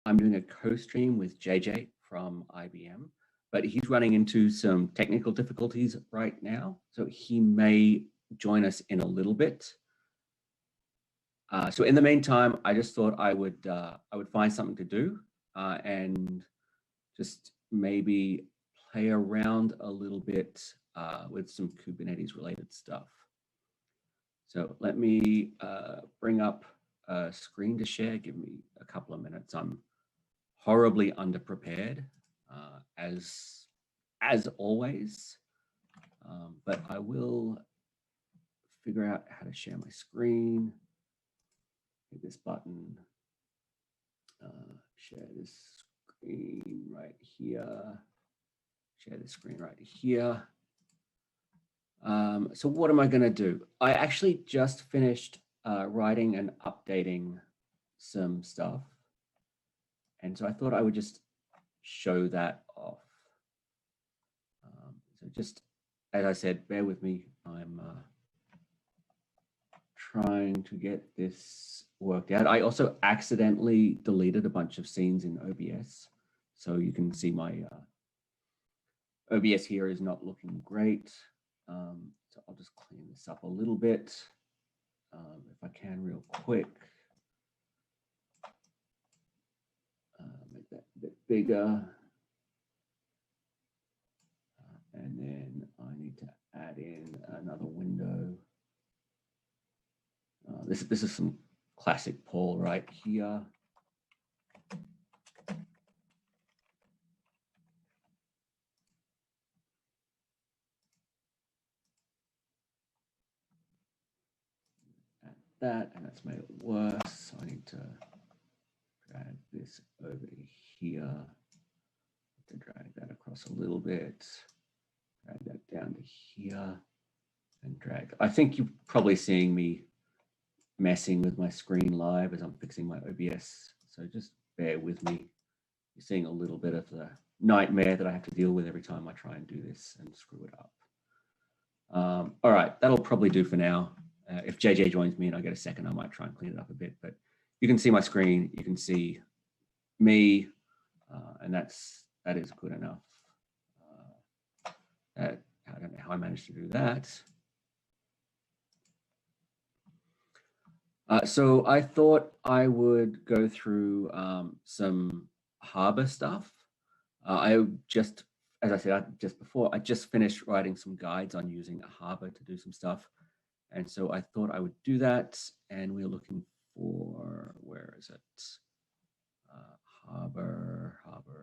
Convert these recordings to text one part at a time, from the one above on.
I'm doing a co-stream with JJ from IBM, but he's running into some technical difficulties right now, so he may join us in a little bit. So in the meantime, I just thought I would find something to do and just maybe play around a little bit with some Kubernetes related stuff. So let me bring up a screen to share. Give me a couple of minutes. I'm horribly underprepared, as always, but I will figure out how to share my screen. Hit this button, share this screen right here, share the screen right here. So what am I going to do? I actually just finished writing and updating some stuff. And so I thought I would just show that off. So just, as I said, bear with me. I'm trying to get this worked out. I also accidentally deleted a bunch of scenes in OBS. So you can see my OBS here is not looking great. So I'll just clean this up a little bit if I can real quick. Make that a bit bigger. And then I need to add in another window. This is some classic Paul right here. Add that, and that's made it worse. So I need to drag this over to here. To drag that across a little bit. Drag that down to here and drag. I think you're probably seeing me messing with my screen live as I'm fixing my OBS. So just bear with me. You're seeing a little bit of the nightmare that I have to deal with every time I try and do this and screw it up. All right, that'll probably do for now. If JJ joins me and I get a second, I might try and clean it up a bit, but you can see my screen, you can see me, and that is good enough. I don't know how I managed to do that. So I thought I would go through some Harbor stuff. I just, as I said just before, I just finished writing some guides on using a Harbor to do some stuff. And so I thought I would do that. And we're looking for, where is it? Harbor,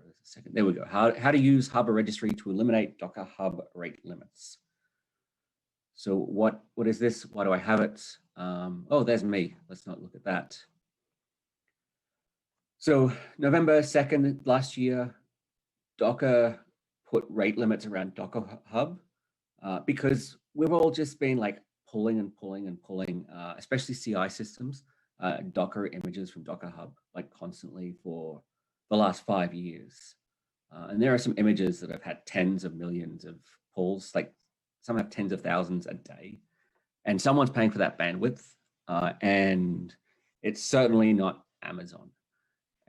there's a second. There we go. How to use Harbor registry to eliminate Docker Hub rate limits. So what is this? Why do I have it? Oh, there's me. Let's not look at that. So November 2nd last year, Docker put rate limits around Docker Hub because we've all just been like pulling and pulling and pulling, especially CI systems, Docker images from Docker Hub like constantly for the last 5 years. And there are some images that have had tens of millions of pulls, like some have tens of thousands a day, and someone's paying for that bandwidth, and it's certainly not Amazon.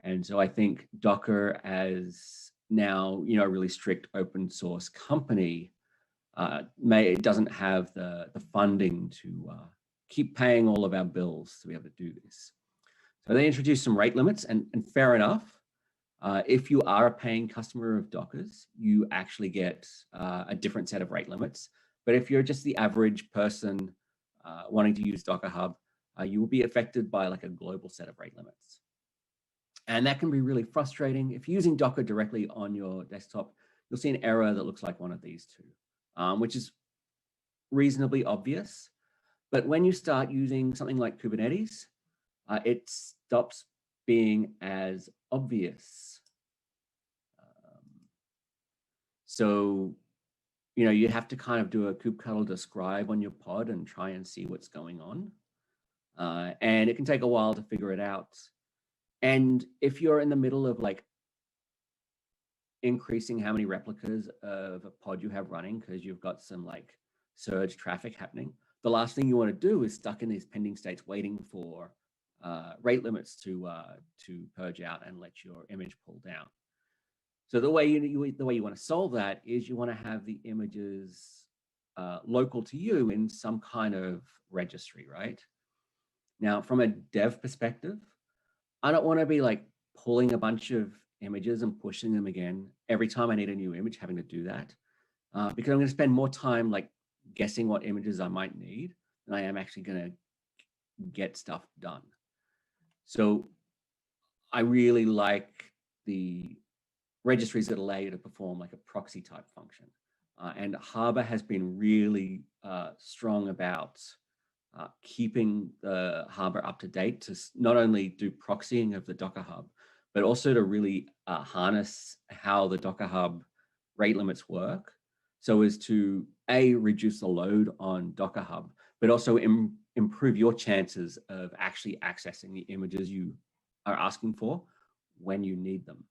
And so I think Docker, as now a really strict open source company, it doesn't have the funding to keep paying all of our bills to be able to do this. So they introduced some rate limits, and fair enough. If you are a paying customer of Docker's, you actually get a different set of rate limits. But if you're just the average person wanting to use Docker Hub, you will be affected by like a global set of rate limits. And that can be really frustrating. If you're using Docker directly on your desktop, you'll see an error that looks like one of these two, which is reasonably obvious. But when you start using something like Kubernetes, it stops being as obvious. So, you have to kind of do a kubectl describe on your pod and try and see what's going on. And it can take a while to figure it out. And if you're in the middle of like increasing how many replicas of a pod you have running because you've got some like surge traffic happening, the last thing you want to do is stuck in these pending states waiting for rate limits to purge out and let your image pull down. So the way you want to solve that is you want to have the images local to you in some kind of registry, right? Now, from a dev perspective, I don't want to be like pulling a bunch of images and pushing them again every time I need a new image, having to do that, because I'm going to spend more time like guessing what images I might need than I am actually going to get stuff done. So I really like the registries that allow you to perform like a proxy type function. And Harbor has been really strong about keeping the Harbor up to date to not only do proxying of the Docker Hub, but also to really harness how the Docker Hub rate limits work, so as to reduce the load on Docker Hub, but also improve your chances of actually accessing the images you are asking for when you need them.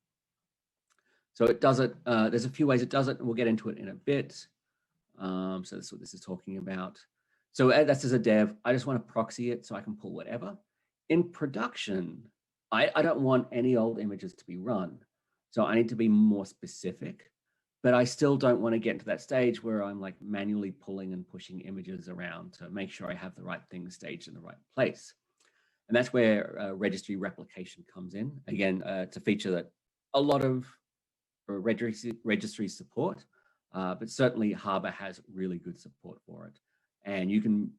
So it does it, there's a few ways it does it, and we'll get into it in a bit. So that's what this is talking about. So that's as a dev, I just want to proxy it so I can pull whatever. In production, I don't want any old images to be run. So I need to be more specific, but I still don't want to get into that stage where I'm like manually pulling and pushing images around to make sure I have the right things staged in the right place. And that's where registry replication comes in. Again, it's a feature that a lot of registries support, but certainly Harbor has really good support for it. And you can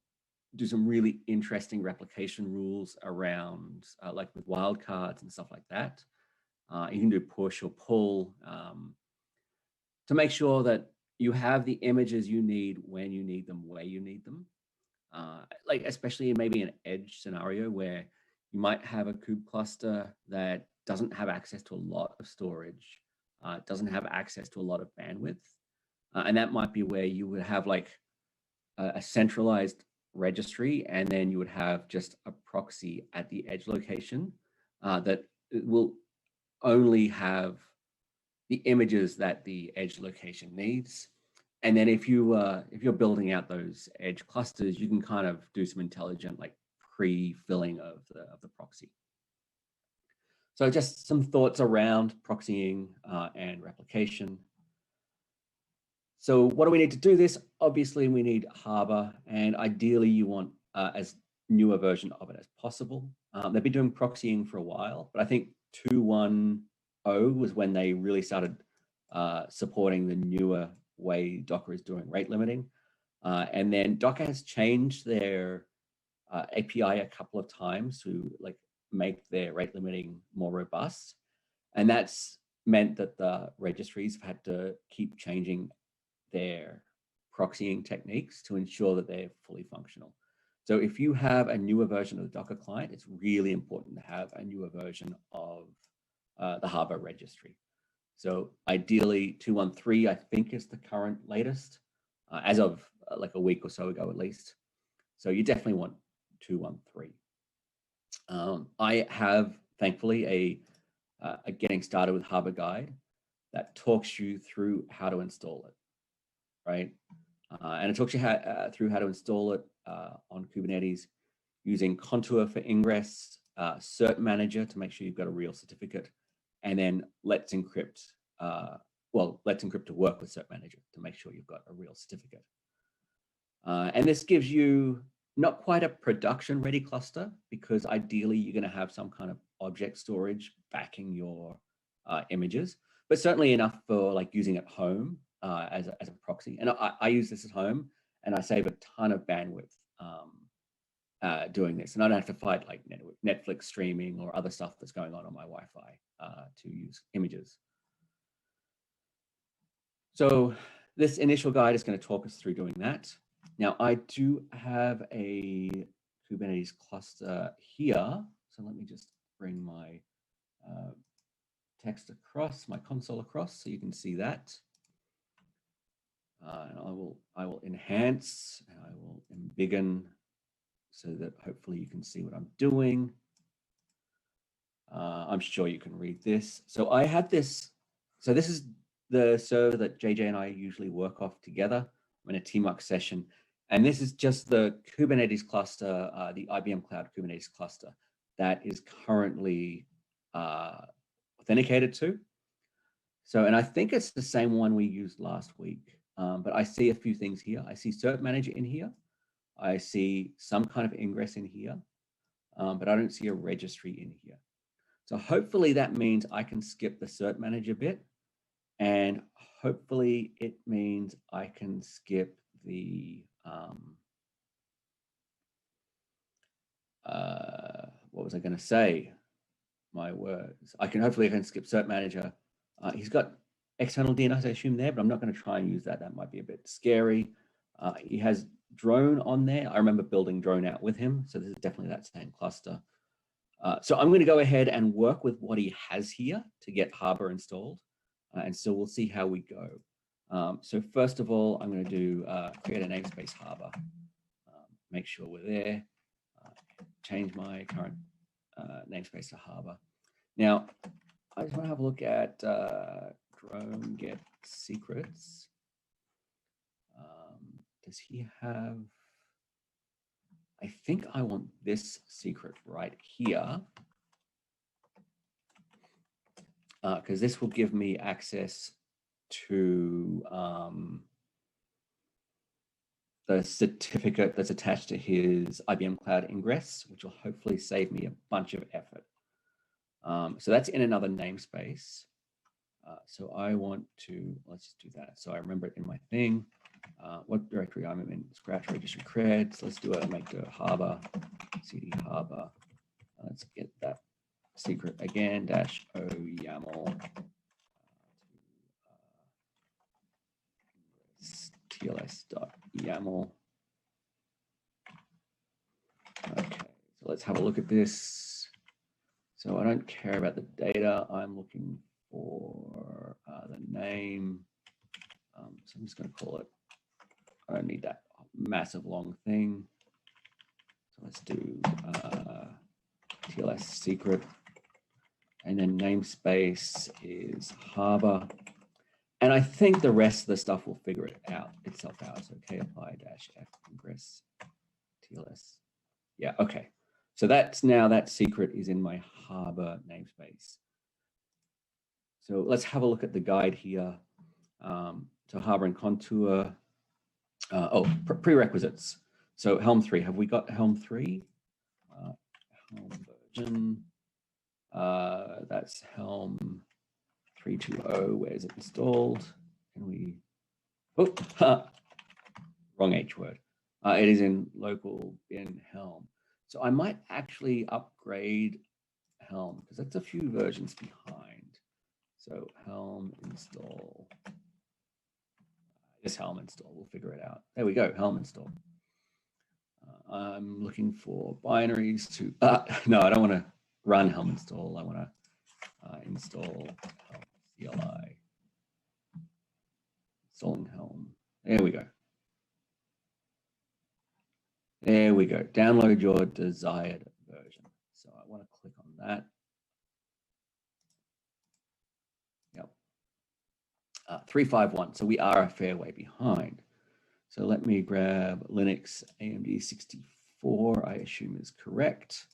do some really interesting replication rules around, like with wildcards and stuff like that. You can do push or pull to make sure that you have the images you need when you need them, where you need them. Like especially maybe an edge scenario where you might have a kube cluster that doesn't have access to a lot of storage, doesn't have access to a lot of bandwidth. And that might be where you would have like a centralized registry, and then you would have just a proxy at the edge location that will only have the images that the edge location needs. And then if you're building out those edge clusters, you can kind of do some intelligent like pre-filling of the proxy. So just some thoughts around proxying and replication. So what do we need to do this? Obviously, we need Harbor, and ideally you want as new a version of it as possible. They've been doing proxying for a while, but I think 2.1.0 was when they really started supporting the newer way Docker is doing rate limiting. And then Docker has changed their API a couple of times to like make their rate limiting more robust. And that's meant that the registries have had to keep changing their proxying techniques to ensure that they're fully functional. So if you have a newer version of the Docker client, it's really important to have a newer version of the Harbor registry. So ideally 2.1.3, I think, is the current latest, as of like a week or so ago at least. So you definitely want 2.1.3. I have, thankfully, a getting started with Harbor guide that talks you through how to install it, right? And it talks you through how to install it on Kubernetes using Contour for ingress, Cert Manager to make sure you've got a real certificate, and then Let's Encrypt. Let's Encrypt to work with Cert Manager to make sure you've got a real certificate. And this gives you not quite a production-ready cluster, because ideally you're going to have some kind of object storage backing your images, but certainly enough for like using at home as a proxy. And I use this at home, and I save a ton of bandwidth doing this, and I don't have to fight like Netflix streaming or other stuff that's going on my Wi-Fi to use images. So this initial guide is going to talk us through doing that. Now, I do have a Kubernetes cluster here. So let me just bring my text across, my console across, so you can see that. And I will enhance, and I will embiggen so that hopefully you can see what I'm doing. I'm sure you can read this. So I had this, so this is the server that JJ and I usually work off together. I'm in a TMUX session, and this is just the Kubernetes cluster, the IBM Cloud Kubernetes cluster that is currently authenticated to. So, and I think it's the same one we used last week, but I see a few things here. I see Cert Manager in here. I see some kind of ingress in here, but I don't see a registry in here. So hopefully that means I can skip the Cert Manager bit, and hopefully it means I can skip the, what was I going to say? My words. Hopefully I can skip Cert Manager. He's got external DNS, I assume, there, but I'm not going to try and use that. That might be a bit scary. He has drone on there. I remember building drone out with him. So this is definitely that same cluster. So I'm going to go ahead and work with what he has here to get Harbor installed. And so we'll see how we go. So first of all, I'm going to do create a namespace Harbor. Make sure we're there. Change my current namespace to Harbor. Now, I just want to have a look at drone get secrets. Does he have? I think I want this secret right here, because this will give me access to the certificate that's attached to his IBM Cloud ingress, which will hopefully save me a bunch of effort. So that's in another namespace. So I want to, let's just do that. So I remember it in my thing. What directory I'm in, scratch registry creds. Let's do it, make a Harbor, cd Harbor. Let's get that secret again, -o YAML tls.yaml. Okay, so let's have a look at this. So I don't care about the data. I'm looking for the name. So I'm just going to call it, I don't need that massive long thing. So let's do TLS secret. And then namespace is Harbor. And I think the rest of the stuff will figure it out itself out. So kapply-f ingress TLS. Yeah, okay. So that's now that secret is in my Harbor namespace. So let's have a look at the guide here. So Harbor and Contour. Prerequisites. So Helm 3. Have we got Helm 3? Helm version. That's Helm 3.2.0. Where is it installed? Can we? Oh, wrong H word. It is in local bin Helm. So I might actually upgrade Helm because that's a few versions behind. So Helm install. Just Helm install. We'll figure it out. There we go. Helm install. I'm looking for binaries to. No, I don't want to run Helm install. I want to install Helm CLI. Installing Helm. There we go. There we go. Download your desired version. So I want to click on that. Yep. 351. So we are a fair way behind. So let me grab Linux AMD 64, I assume is correct.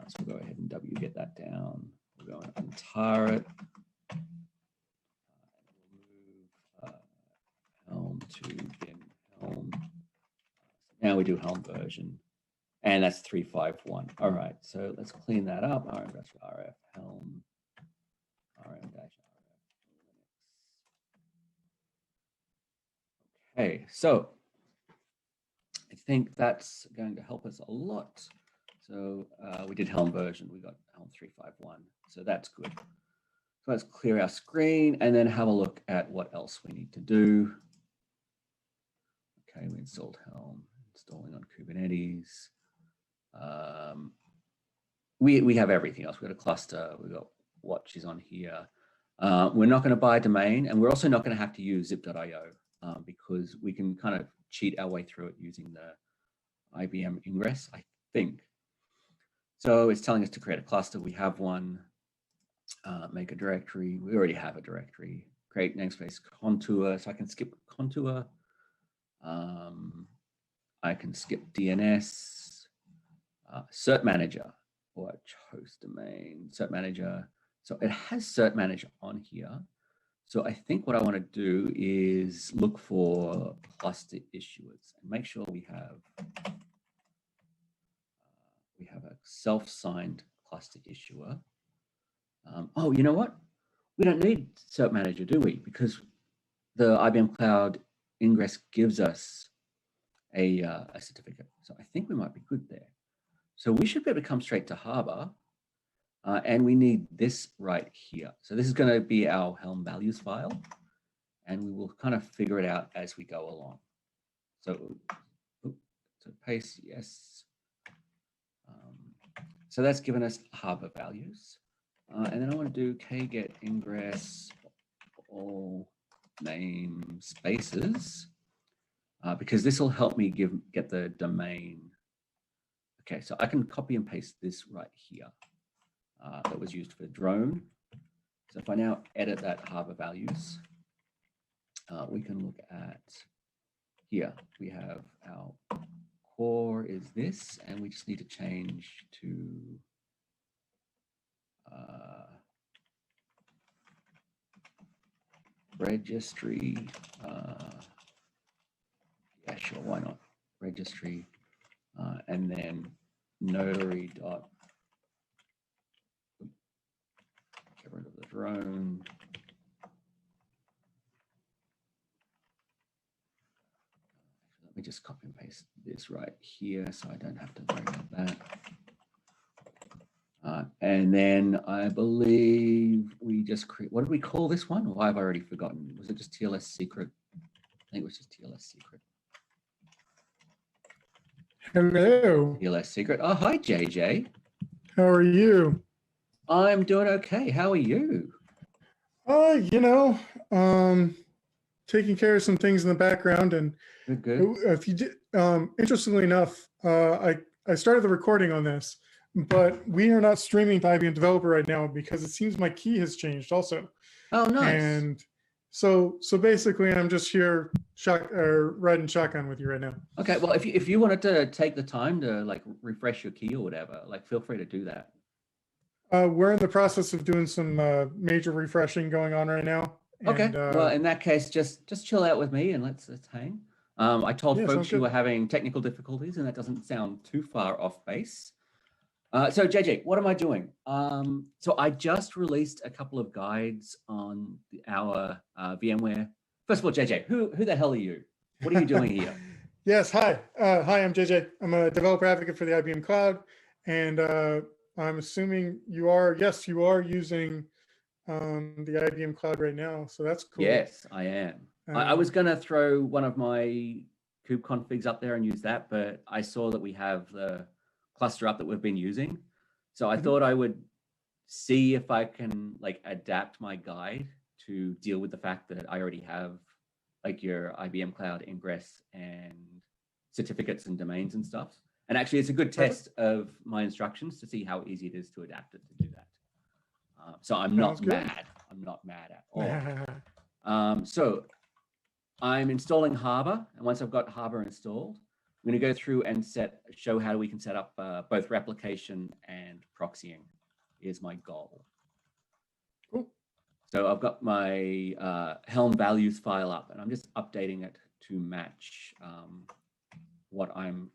So we'll go ahead and wget that down. We'll go and untar it. We'll move Helm to bin Helm. Now we do Helm version, and that's 351. All right, so let's clean that up. rm-rf Helm, rm-rf. Okay, so I think that's going to help us a lot. So we did Helm version, we got Helm 351, so that's good. So let's clear our screen and then have a look at what else we need to do. Okay, we installed Helm, installing on Kubernetes. We have everything else. We've got a cluster, we've got watches on here. We're not going to buy a domain, and we're also not going to have to use zip.io because we can kind of cheat our way through it using the IBM ingress, I think. So it's telling us to create a cluster. We have one. Make a directory. We already have a directory. Create namespace Contour. So I can skip Contour. I can skip DNS. Cert Manager. watch host domain, cert manager. So it has cert manager on here. So I think what I want to do is look for cluster issuers and make sure we have a self-signed cluster issuer. Oh, you know what? We don't need cert manager, do we? Because the IBM Cloud ingress gives us a certificate. So I think we might be good there. So we should be able to come straight to Harbor. And we need this right here. So this is going to be our Helm values file. And we will kind of figure it out as we go along. So paste, yes. So that's given us Harbor values. And then I want to do kget ingress all namespaces, because this will help me get the domain. Okay, so I can copy and paste this right here. That was used for drone. So if I now edit that Harbor values, we can look at here. We have our core is this, and we just need to change to registry. Yeah, sure, why not? Registry, and then notary dot. Get rid of the drone. Let me just copy and paste this right here so I don't have to worry about that. And then I believe we just create, what did we call this one? Why have I already forgotten? Was it just TLS secret? I think it was just TLS secret. Hello. TLS secret. Oh, hi, JJ. How are you? I'm doing okay. How are you? You know, taking care of some things in the background, and Good. if you did, interestingly enough, I started the recording on this, but we are not streaming to IBM Developer right now because it seems my key has changed also. Oh, nice. And so basically, I'm just here riding shotgun with you right now. Okay. Well, if you wanted to take the time to like refresh your key or whatever, like feel free to do that. We're in the process of doing some major refreshing going on right now. Okay. And, well, in that case, just chill out with me and let's hang. I told folks you were having technical difficulties, and that doesn't sound too far off base. So JJ, what am I doing? So I just released a couple of guides on our VMware. First of all, JJ, who the hell are you? What are you doing here? Yes, hi. Hi, I'm JJ. I'm a developer advocate for the IBM Cloud, and I'm assuming you are, yes, you are using the IBM Cloud right now, so that's cool. Yes, I am. I was going to throw one of my kube configs up there and use that, but I saw that we have the cluster up that we've been using. So I thought I would see if I can like adapt my guide to deal with the fact that I already have like your IBM Cloud ingress and certificates and domains and stuff. And actually it's a good test of my instructions to see how easy it is to adapt it to do that. So I'm not mad. I'm not mad at all. So I'm installing Harbor, and once I've got Harbor installed, I'm going to go through and show how we can set up both replication and proxying is my goal. Cool. So I've got my Helm values file up, and I'm just updating it to match what I'm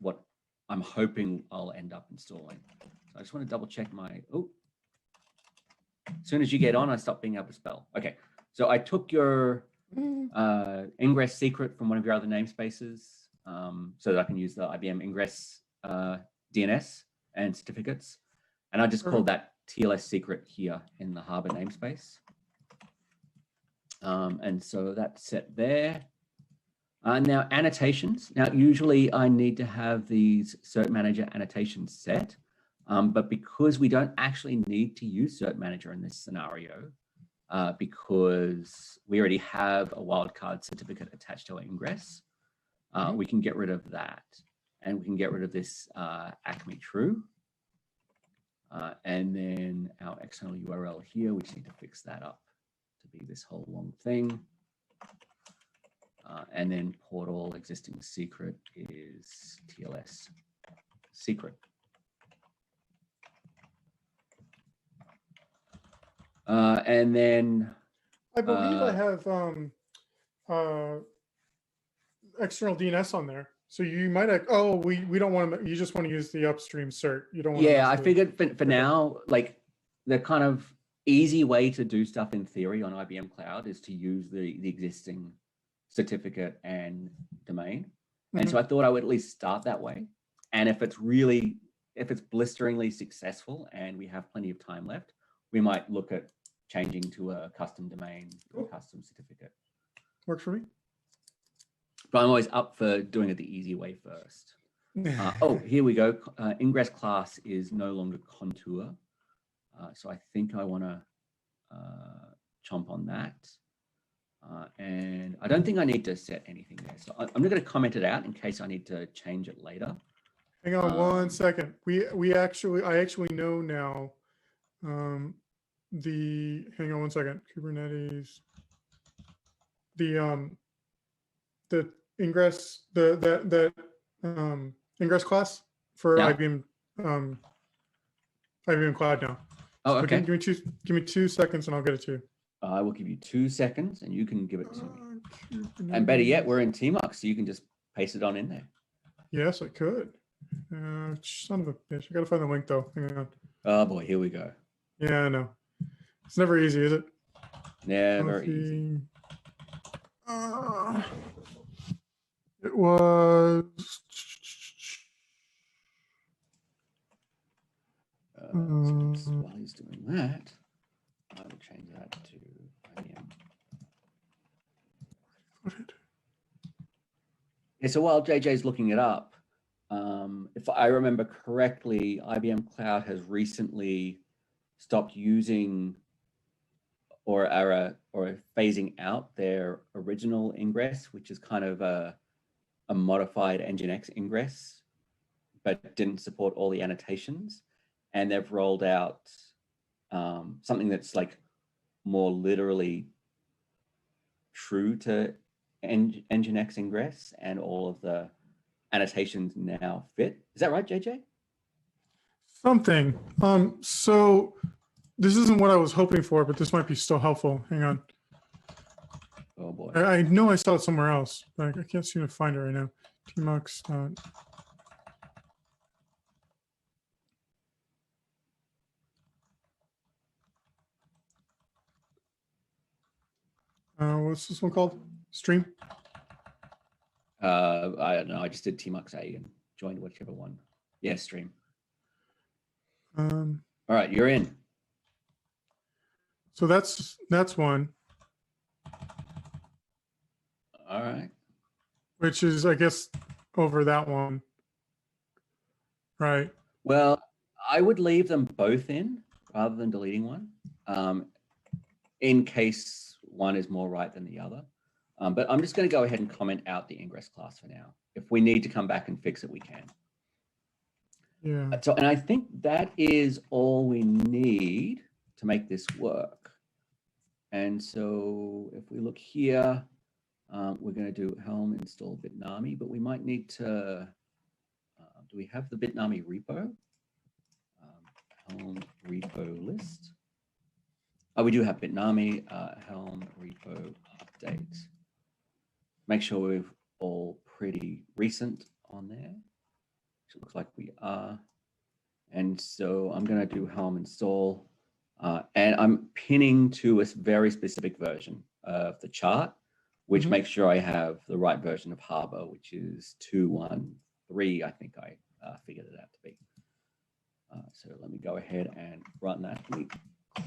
hoping I'll end up installing. So I just want to double check my, as soon as you get on, I stop being able to spell. Okay, so I took your ingress secret from one of your other namespaces so that I can use the IBM ingress DNS and certificates. And I just called that TLS secret here in the Harbor namespace. And so that's set there. Now annotations. Now, usually I need to have these cert manager annotations set. But because we don't actually need to use cert manager in this scenario, because we already have a wildcard certificate attached to our ingress, we can get rid of that. And we can get rid of this Acme true. And then our external URL here, we just need to fix that up to be this whole long thing. And then portal existing secret is TLS secret. And then I believe I have external DNS on there. So you might have, oh, we don't want to, you just want to use the upstream cert. You don't want to. Yeah, I figured for now, like the kind of easy way to do stuff in theory on IBM Cloud is to use the existing certificate and domain. And so I thought I would at least start that way. And if it's blisteringly successful and we have plenty of time left, we might look at changing to a custom domain or custom certificate. Works for me. But I'm always up for doing it the easy way first. Oh, here we go. Ingress class is no longer contour. So I think I want to chomp on that. And I don't think I need to set anything there. So I'm not going to comment it out in case I need to change it later. Hang on 1 second. I actually know now hang on 1 second. Kubernetes, the ingress, ingress class for IBM Cloud now. Oh, okay. So give me 2 seconds and I'll get it to you. I will give you 2 seconds and you can give it to me. And better yet, we're in Tmux, so you can just paste it on in there. Yes, I could. Son of a bitch. I gotta find the link though. Hang on. Oh boy, here we go. Yeah, I know. It's never easy, is it? Never easy. It was. While he's doing that, I will change that to IBM. Yeah, so while JJ's looking it up, if I remember correctly, IBM Cloud has recently stopped using or phasing out their original ingress, which is kind of a modified Nginx ingress, but didn't support all the annotations. And they've rolled out something that's like more literally true to Nginx ingress, and all of the annotations now fit. Is that right, JJ? Something. So this isn't what I was hoping for, but this might be still helpful. Hang on. Oh boy. I know I saw it somewhere else, but I can't seem to find it right now. Tmux. What's this one called? Stream? I don't know. I just did Tmux A and joined whichever one. Yeah, stream. All right, you're in. So that's one. All right. Which is, I guess, over that one. Right. Well, I would leave them both in rather than deleting one, in case one is more right than the other. But I'm just going to go ahead and comment out the ingress class for now. If we need to come back and fix it, we can. Yeah. So, and I think that is all we need to make this work. And so if we look here, we're going to do Helm install Bitnami, but we might need to, do we have the Bitnami repo? Helm repo list. Oh, we do have Bitnami, Helm repo update. Make sure we're all pretty recent on there. It looks like we are. And so I'm going to do Helm install, and I'm pinning to a very specific version of the chart, which makes sure I have the right version of Harbor, which is 2.1.3, I think I figured it out to be. So let me go ahead and run that. Let me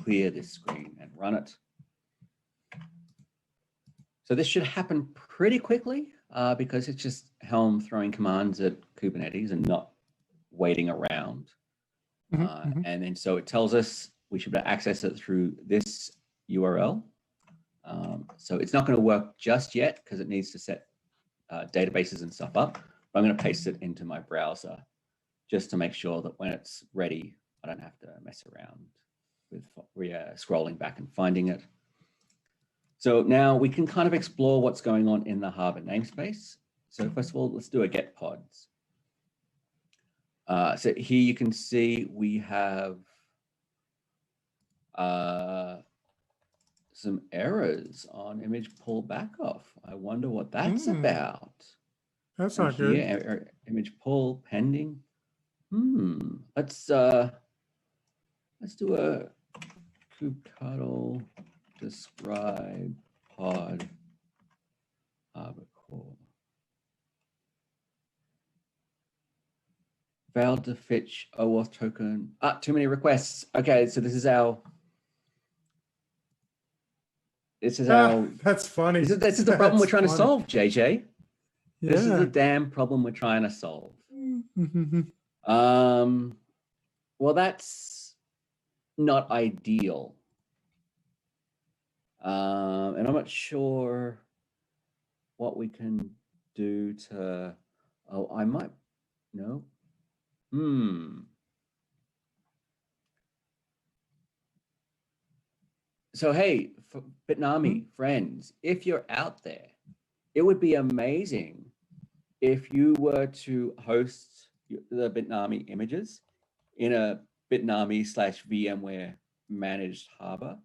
clear this screen and run it. So this should happen pretty quickly because it's just Helm throwing commands at Kubernetes and not waiting around. And then so it tells us we should access it through this URL. So it's not going to work just yet because it needs to set databases and stuff up. But I'm going to paste it into my browser just to make sure that when it's ready, I don't have to mess around with scrolling back and finding it. So now we can kind of explore what's going on in the Harbor namespace. So first of all, let's do a get pods. So here you can see we have some errors on image pull back off. I wonder what that's Hmm. about. That's And not good. here, image pull pending. Let's do a kubectl describe pod harbor core. Failed to fetch OAuth token. Too many requests. Okay, so this is our. That's funny. This is the problem we're trying to solve, JJ. Yeah. This is the damn problem we're trying to solve. Well, that's not ideal. And I'm not sure what we can do to, I might, no. So, hey, Bitnami friends, if you're out there, it would be amazing if you were to host the Bitnami images in a Bitnami/VMware managed harbor.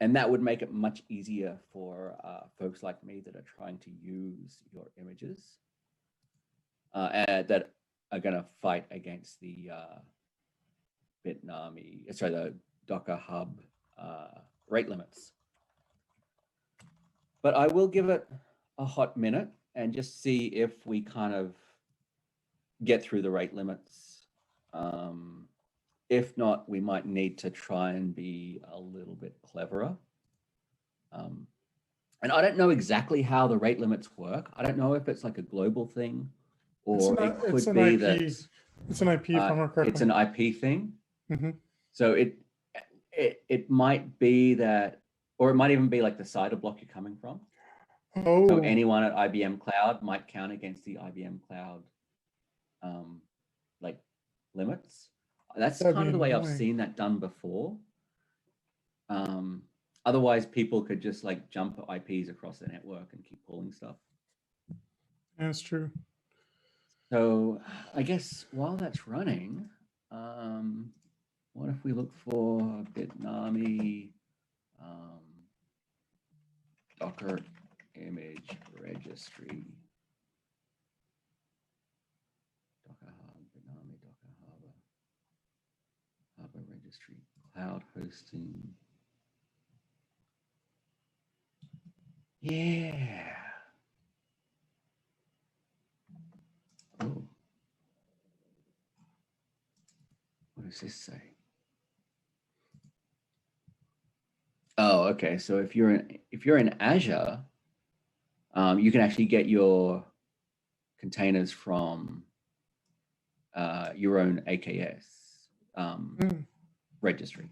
And that would make it much easier for folks like me that are trying to use your images that are going to fight against the the Docker Hub rate limits. But I will give it a hot minute and just see if we kind of get through the rate limits. If not, we might need to try and be a little bit cleverer. And I don't know exactly how the rate limits work. I don't know if it's like a global thing or it could be IP. that it's an IP, if I'm not correct. It's an IP thing. So it might be that, or it might even be like the CIDR block you're coming from. Oh. So anyone at IBM Cloud might count against the IBM Cloud like limits. That's kind of the way I've seen that done before. Otherwise, people could just like jump IPs across the network and keep pulling stuff. That's true. So I guess while that's running, what if we look for Bitnami Docker image registry? Docker Hub, Bitnami Docker Harbor registry, cloud hosting. Yeah. Oh. What does this say? Oh, okay. So if you're in Azure, you can actually get your containers from your own AKS registry.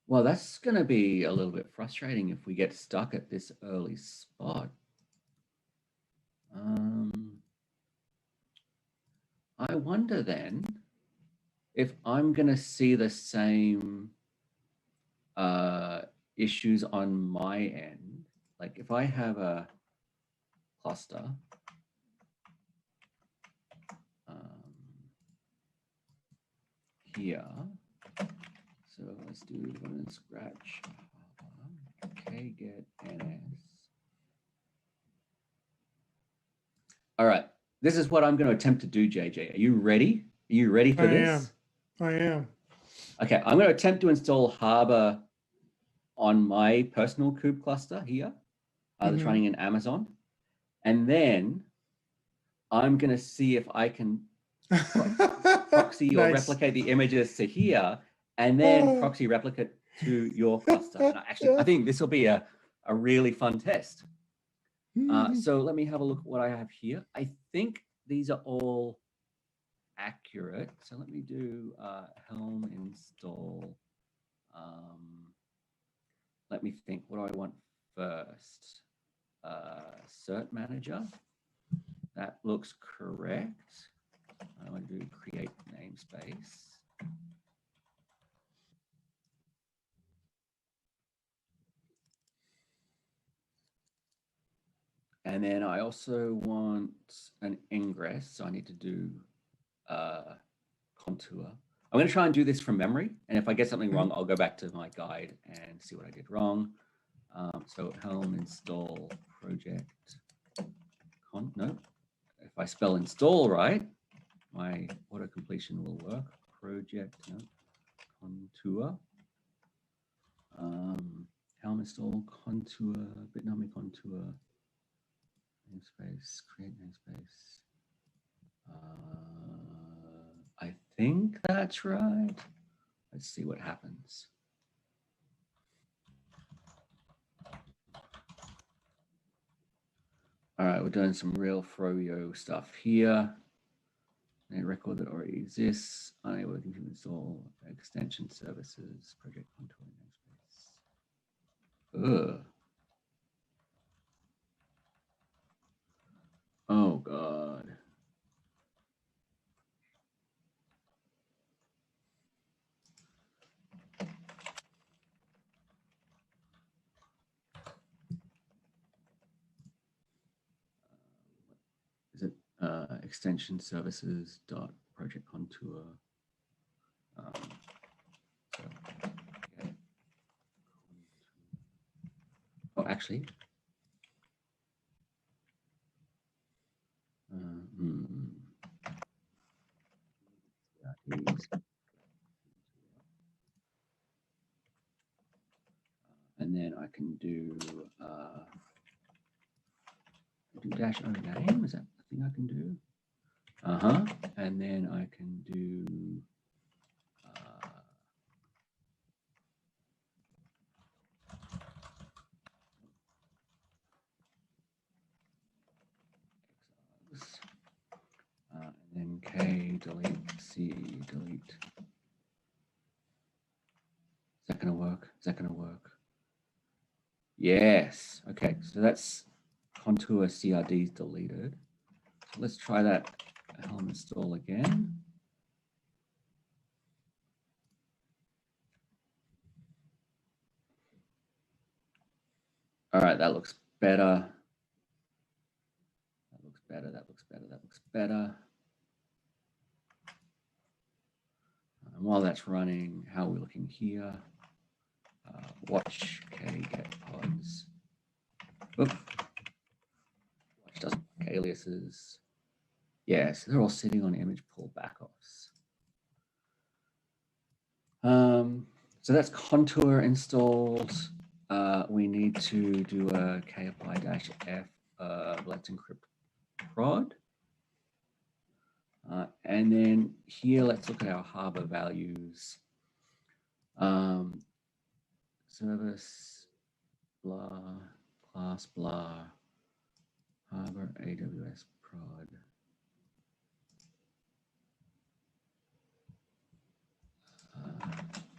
Well, that's going to be a little bit frustrating if we get stuck at this early spot. I wonder then if I'm going to see the same issues on my end. Like if I have a cluster, here, so let's do run and scratch, get ns. All right, this is what I'm going to attempt to do, JJ. Are you ready? Are you ready for this? I am. Okay, I'm going to attempt to install Harbor on my personal kube cluster here that's running in Amazon. And then I'm going to see if I can proxy or replicate the images to here and then proxy replicate to your cluster. And I think this will be a really fun test. So let me have a look at what I have here. I think these are all accurate. So let me do Helm install. Let me think, what do I want first? Cert manager. That looks correct. I want to do create namespace. And then I also want an ingress. So I need to do contour. I'm going to try and do this from memory. And if I get something wrong, I'll go back to my guide and see what I did wrong. So Helm install project. No, if I spell install right, my auto completion will work. Project, no, contour. Helm install contour, bitnami contour, namespace, create namespace. I think that's right. Let's see what happens. All right, we're doing some real froyo stuff here. A record that already exists. Unable to install extension services, project contour namespace. Ugh. Oh God. Is it extension services dot project contour? So, okay. Oh, actually. And then I can do dash O name. Is that the thing I can do? And then I can do and then K delete C delete. Is that going to work? Is that going to work? Yes. Okay. So that's contour CRD is deleted. So let's try that Helm install again. All right. That looks better. That looks better. That looks better. That looks better. And while that's running, how are we looking here? Watch K get pods. Oop. Watch doesn't like aliases. Yes, they're all sitting on image pull backoffs. So that's contour installed. We need to do a kapply-f let's encrypt prod. And then here, let's look at our Harbor values. Service, blah, class, blah, Harbor, AWS prod.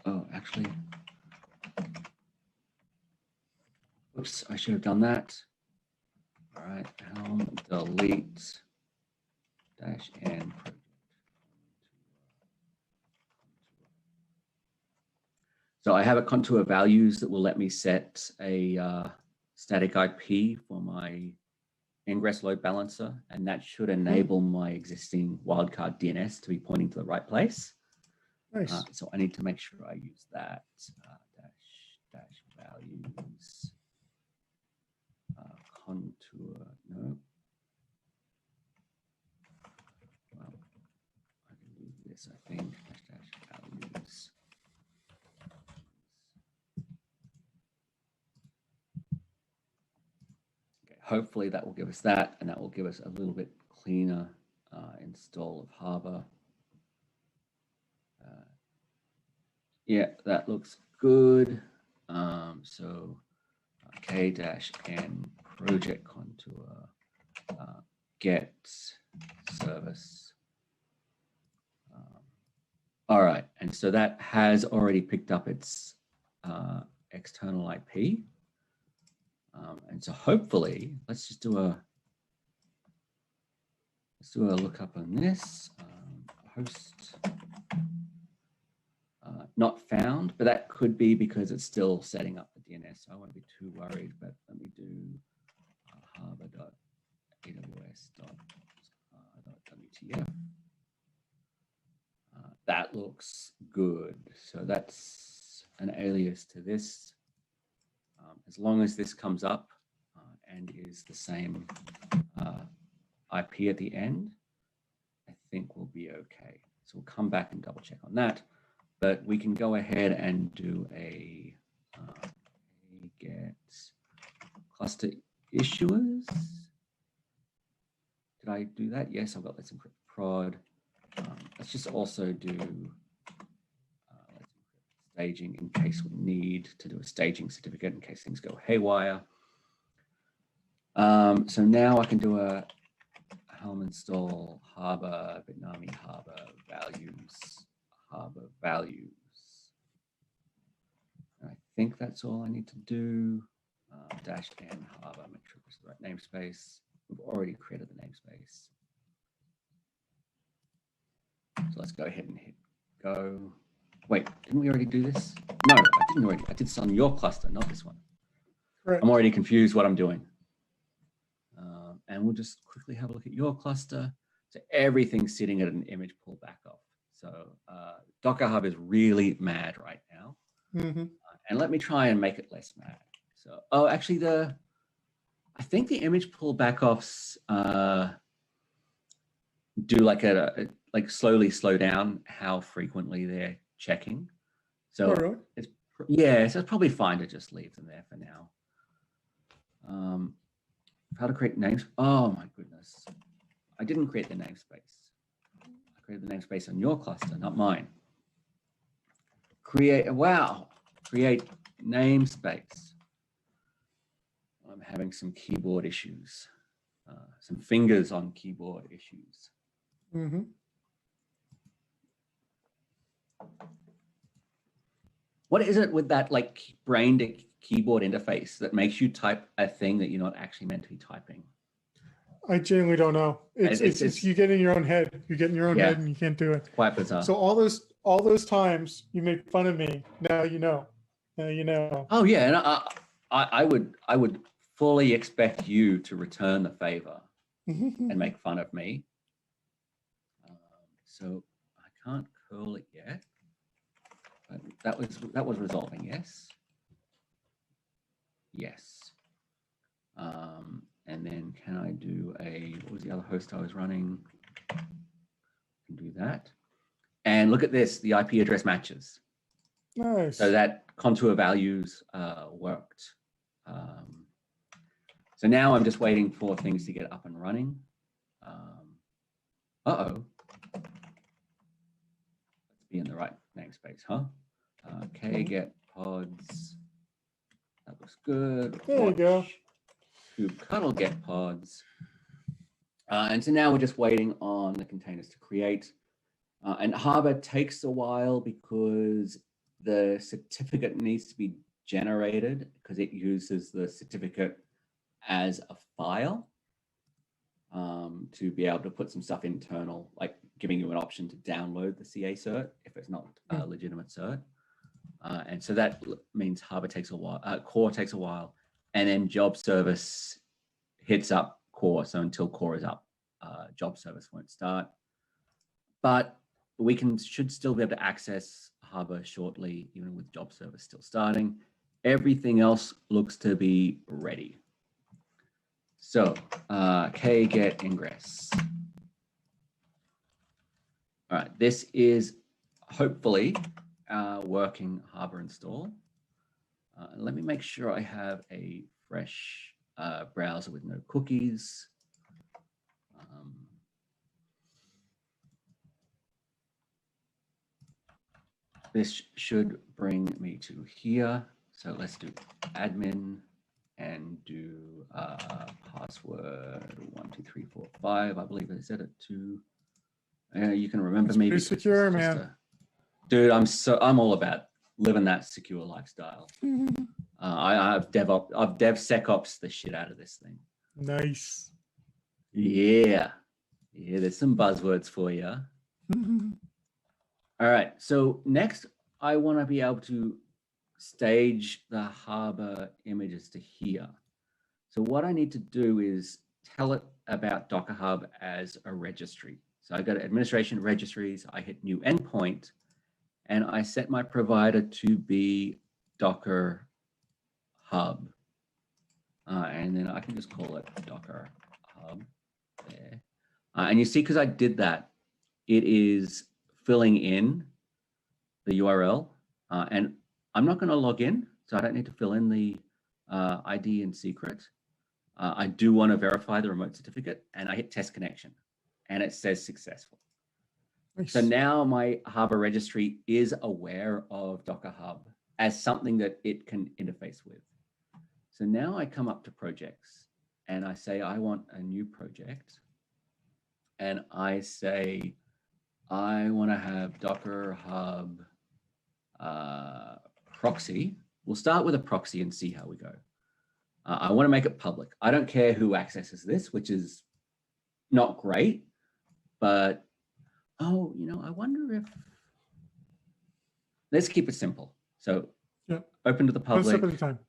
Oh, actually, oops, I should have done that. All right, Helm delete dash N project. So I have a contour values that will let me set a static IP for my ingress load balancer, and that should enable my existing wildcard DNS to be pointing to the right place. Nice. So I need to make sure I use that dash values contour. No. Well, I can do this. I think dash values. Okay, hopefully that will give us that, and that will give us a little bit cleaner install of Harbor. Yeah, that looks good. So K-N project contour get service. All right, and so that has already picked up its external IP. And so hopefully, let's do a lookup on this. Host not found, but that could be because it's still setting up the DNS. So I won't be too worried, but let me do harbor.aws.wtf. that looks good. So that's an alias to this. As long as this comes up and is the same IP at the end, I think we'll be okay. So we'll come back and double check on that. But we can go ahead and do a get cluster issuers. Did I do that? Yes, I've got let's encrypt prod. Let's just also do let's encrypt staging in case we need to do a staging certificate in case things go haywire. So now I can do a helm install harbor bitnami harbor values. And I think that's all I need to do. -n harbor, make sure it's the right namespace. We've already created the namespace. So let's go ahead and hit go. Wait, didn't we already do this? No, I didn't already. I did this on your cluster, not this one. Right. I'm already confused what I'm doing. And we'll just quickly have a look at your cluster. So everything's sitting at an image pull back off. So dockerhub is really mad right now. Mm-hmm. And let me try and make it less mad. So, oh, actually I think the image pull back offs do like like slowly slow down how frequently they're checking. So really? yeah, so it's probably fine to just leave them there for now. How to create names? Oh my goodness. I didn't create the namespace. I created the namespace on your cluster, not mine. Create namespace. I'm having some keyboard issues, some fingers on keyboard issues. Mm-hmm. What is it with that like brain to keyboard interface that makes you type a thing that you're not actually meant to be typing? I genuinely don't know. It's you get in your own head. You get in your own head and you can't do it. Quite bizarre. So all those times you make fun of me, now you know. Now you know. Oh yeah, and I would fully expect you to return the favor and make fun of me. So I can't curl it yet. But that was resolving, yes. Yes. And then can I do what was the other host I was running? I can do that. And look at this, the IP address matches. Nice. So that contour values worked. So now I'm just waiting for things to get up and running. Uh-oh. Let's be in the right namespace, huh? Get pods. That looks good. There you go. Kubectl get pods. And so now we're just waiting on the containers to create. And Harbor takes a while because the certificate needs to be generated because it uses the certificate as a file to be able to put some stuff internal, like giving you an option to download the CA cert if it's not a legitimate cert. And so that means Harbor takes a while, core takes a while, and then job service hits up core. So until core is up, job service won't start. But we should still be able to access Harbor shortly, even with job service still starting. Everything else looks to be ready. So get ingress. All right, this is hopefully working Harbor install. Let me make sure I have a fresh browser with no cookies. This should bring me to here. So let's do admin and do password 12345. I believe I said it to. You can remember me. Pretty secure, man. Dude, I'm all about living that secure lifestyle. I've DevSecOps the shit out of this thing. Nice. Yeah, there's some buzzwords for you. All right, so next I want to be able to stage the Harbor images to here. So what I need to do is tell it about dockerhub as a registry. So I go to administration registries, I hit new endpoint, and I set my provider to be Docker Hub. And then I can just call it Docker Hub there. And you see, because I did that, it is filling in the URL. And I'm not going to log in, so I don't need to fill in the ID and secret. I do want to verify the remote certificate, and I hit test connection, and it says successful. Nice. So now my Harbor registry is aware of Docker Hub as something that it can interface with. So now I come up to projects and I say, I want a new project. And I say, I want to have Docker Hub proxy. We'll start with a proxy and see how we go. I want to make it public. I don't care who accesses this, which is not great, but oh, you know, I wonder if, let's keep it simple. So open to the public. One step at a time.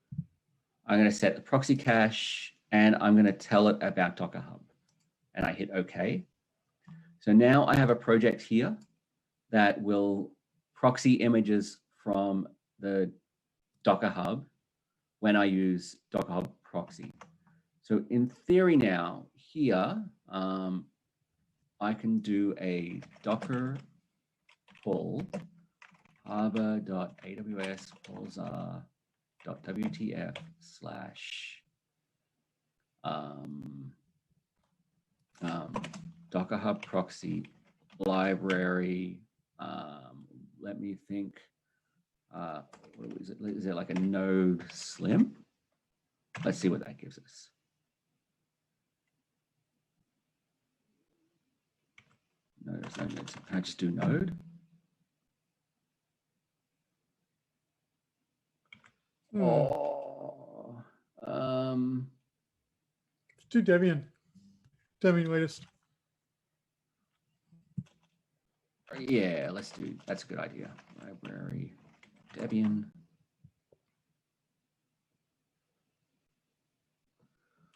I'm going to set the proxy cache and I'm going to tell it about Docker Hub. And I hit OK. So now I have a project here that will proxy images from the Docker Hub when I use Docker Hub proxy. So in theory now, here, I can do a Docker pull harbor.aws pulsar.wtf / Docker Hub proxy library. Let me think. What is it? Is it like a node slim? Let's see what that gives us. No, there's no node. Can I just do node? Oh, let's do Debian. Debian latest. Yeah, let's do. That's a good idea. Library, Debian.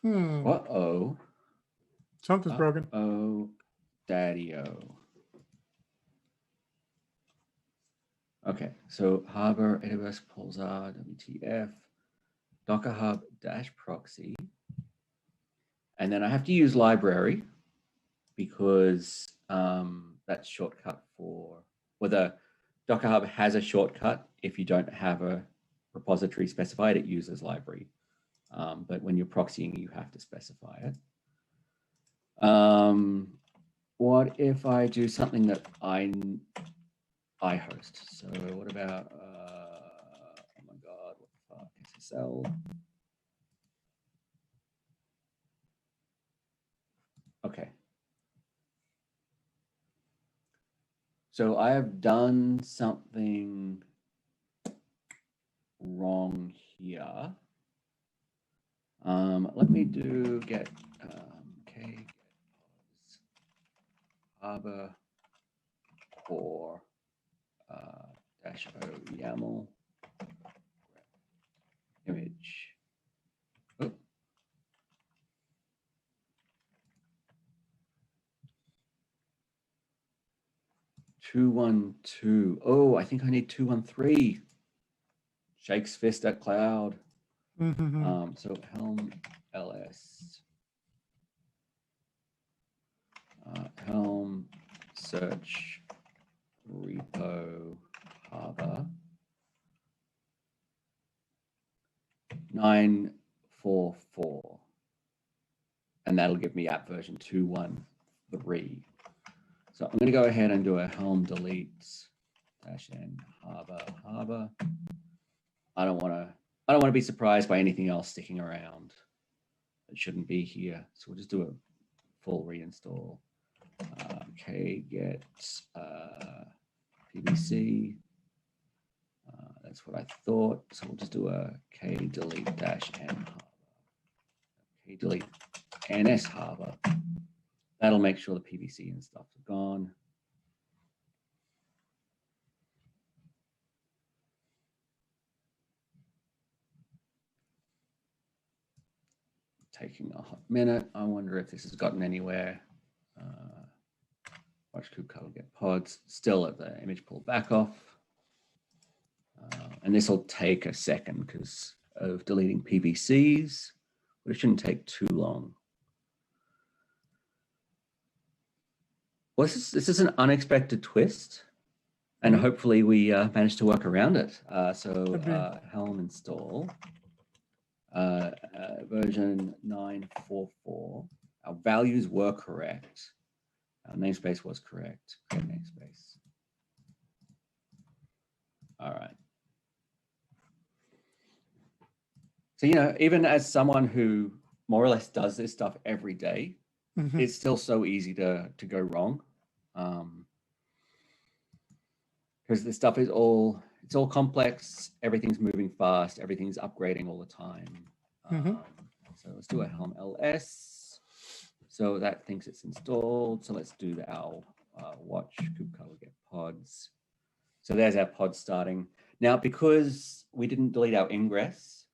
Uh-oh. Something's broken. Oh, daddy-o. Okay, so Harbor, AWS Pulsar, WTF, Docker Hub dash proxy. And then I have to use library because that's shortcut for, well, the Docker Hub has a shortcut. If you don't have a repository specified, it uses library. But when you're proxying, you have to specify it. What if I do something that I host? So what about, oh my God, what the fuck, SSL? Okay. So I have done something wrong here. Let me do get okay, Harbor core dash o YAML image. Oh. (212). Oh, I think I need 213. Shakes fist at cloud. So Helm ls Helm search repo Harbor 944, and that'll give me app version 213. So I'm going to go ahead and do a Helm deletes -n Harbor. I don't want to be surprised by anything else sticking around that shouldn't be here. So we'll just do a full reinstall. Okay, get PBC. That's what I thought. So we'll just do a kdelete -n Harbor. Kdelete ns Harbor. That'll make sure the PVC and stuff are gone. Taking a hot minute. I wonder if this has gotten anywhere. watch kubectl get pods, still at the image pull back off. And this will take a second because of deleting PVCs, but it shouldn't take too long. Well, this is an unexpected twist, and hopefully we managed to work around it. Helm install version 9.4.4. Our values were correct. Our namespace was correct. Create namespace. All right. So, even as someone who more or less does this stuff every day, it's still so easy to go wrong. Because this stuff is it's all complex. Everything's moving fast. Everything's upgrading all the time. So let's do a Helm ls. So that thinks it's installed. So let's do our watch kubectl get pods. So there's our pod starting. Now, because we didn't delete our ingress,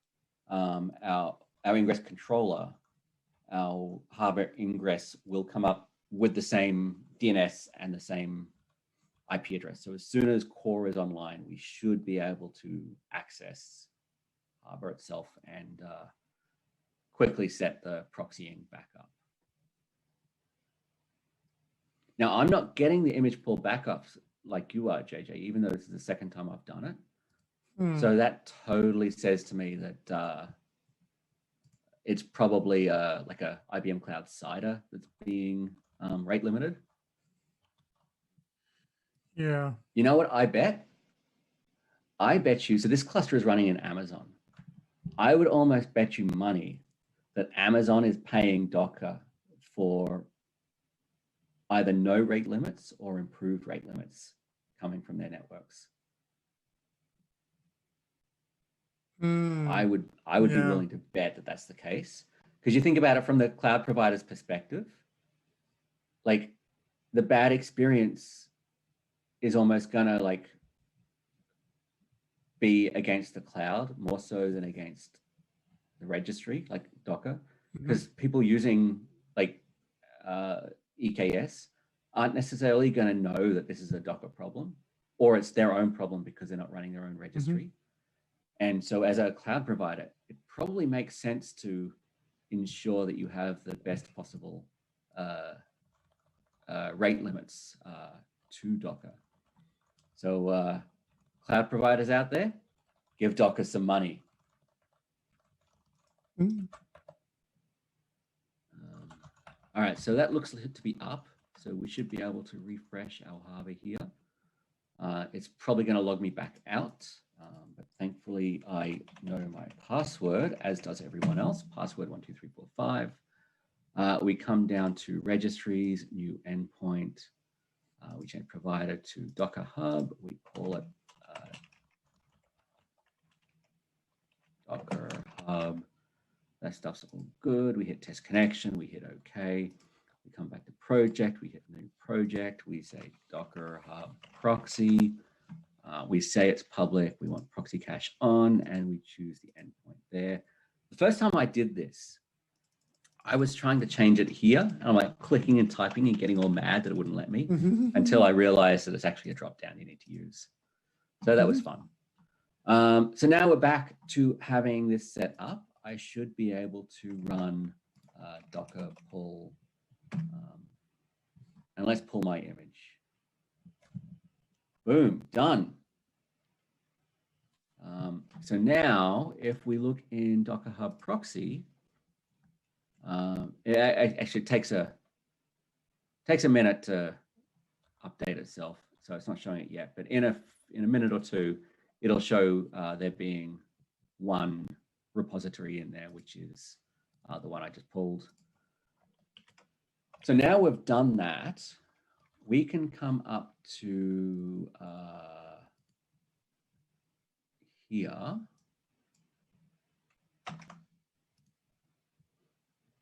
our ingress controller, our harbor ingress will come up with the same DNS and the same IP address. So as soon as core is online, we should be able to access harbor itself and quickly set the proxying back up. Now, I'm not getting the image pull backups like you are, JJ, even though this is the second time I've done it. So that totally says to me that it's probably like a IBM Cloud CIDR that's being rate limited. Yeah. You know what I bet? I bet you, so this cluster is running in Amazon. I would almost bet you money that Amazon is paying Docker for either no rate limits or improved rate limits coming from their networks. I would be willing to bet that that's the case, because you think about it from the cloud provider's perspective, like the bad experience is almost gonna like be against the cloud more so than against the registry, like Docker, because people using like EKS aren't necessarily going to know that this is a Docker problem, or it's their own problem because they're not running their own registry. And so as a cloud provider, it probably makes sense to ensure that you have the best possible rate limits to Docker. So cloud providers out there, give Docker some money. All right, so that looks to be up. So we should be able to refresh our harbor here. It's probably going to log me back out, but thankfully I know my password, as does everyone else, password 12345. We come down to registries, new endpoint. We change provider to dockerhub. We call it dockerhub. That stuff's all good. We hit test connection. We hit OK. We come back to project. We hit new project. We say dockerhub proxy. We say it's public. We want proxy cache on, and we choose the endpoint there. The first time I did this, I was trying to change it here, and I'm like clicking and typing and getting all mad that it wouldn't let me until I realized that it's actually a drop down you need to use. So that was fun. So now we're back to having this set up. I should be able to run Docker pull, and let's pull my image. Boom, done. So now if we look in dockerhub proxy, it actually takes a minute to update itself. So it's not showing it yet, but in a minute or two, it'll show there being one repository in there, which is the one I just pulled. So now we've done that, we can come up to here.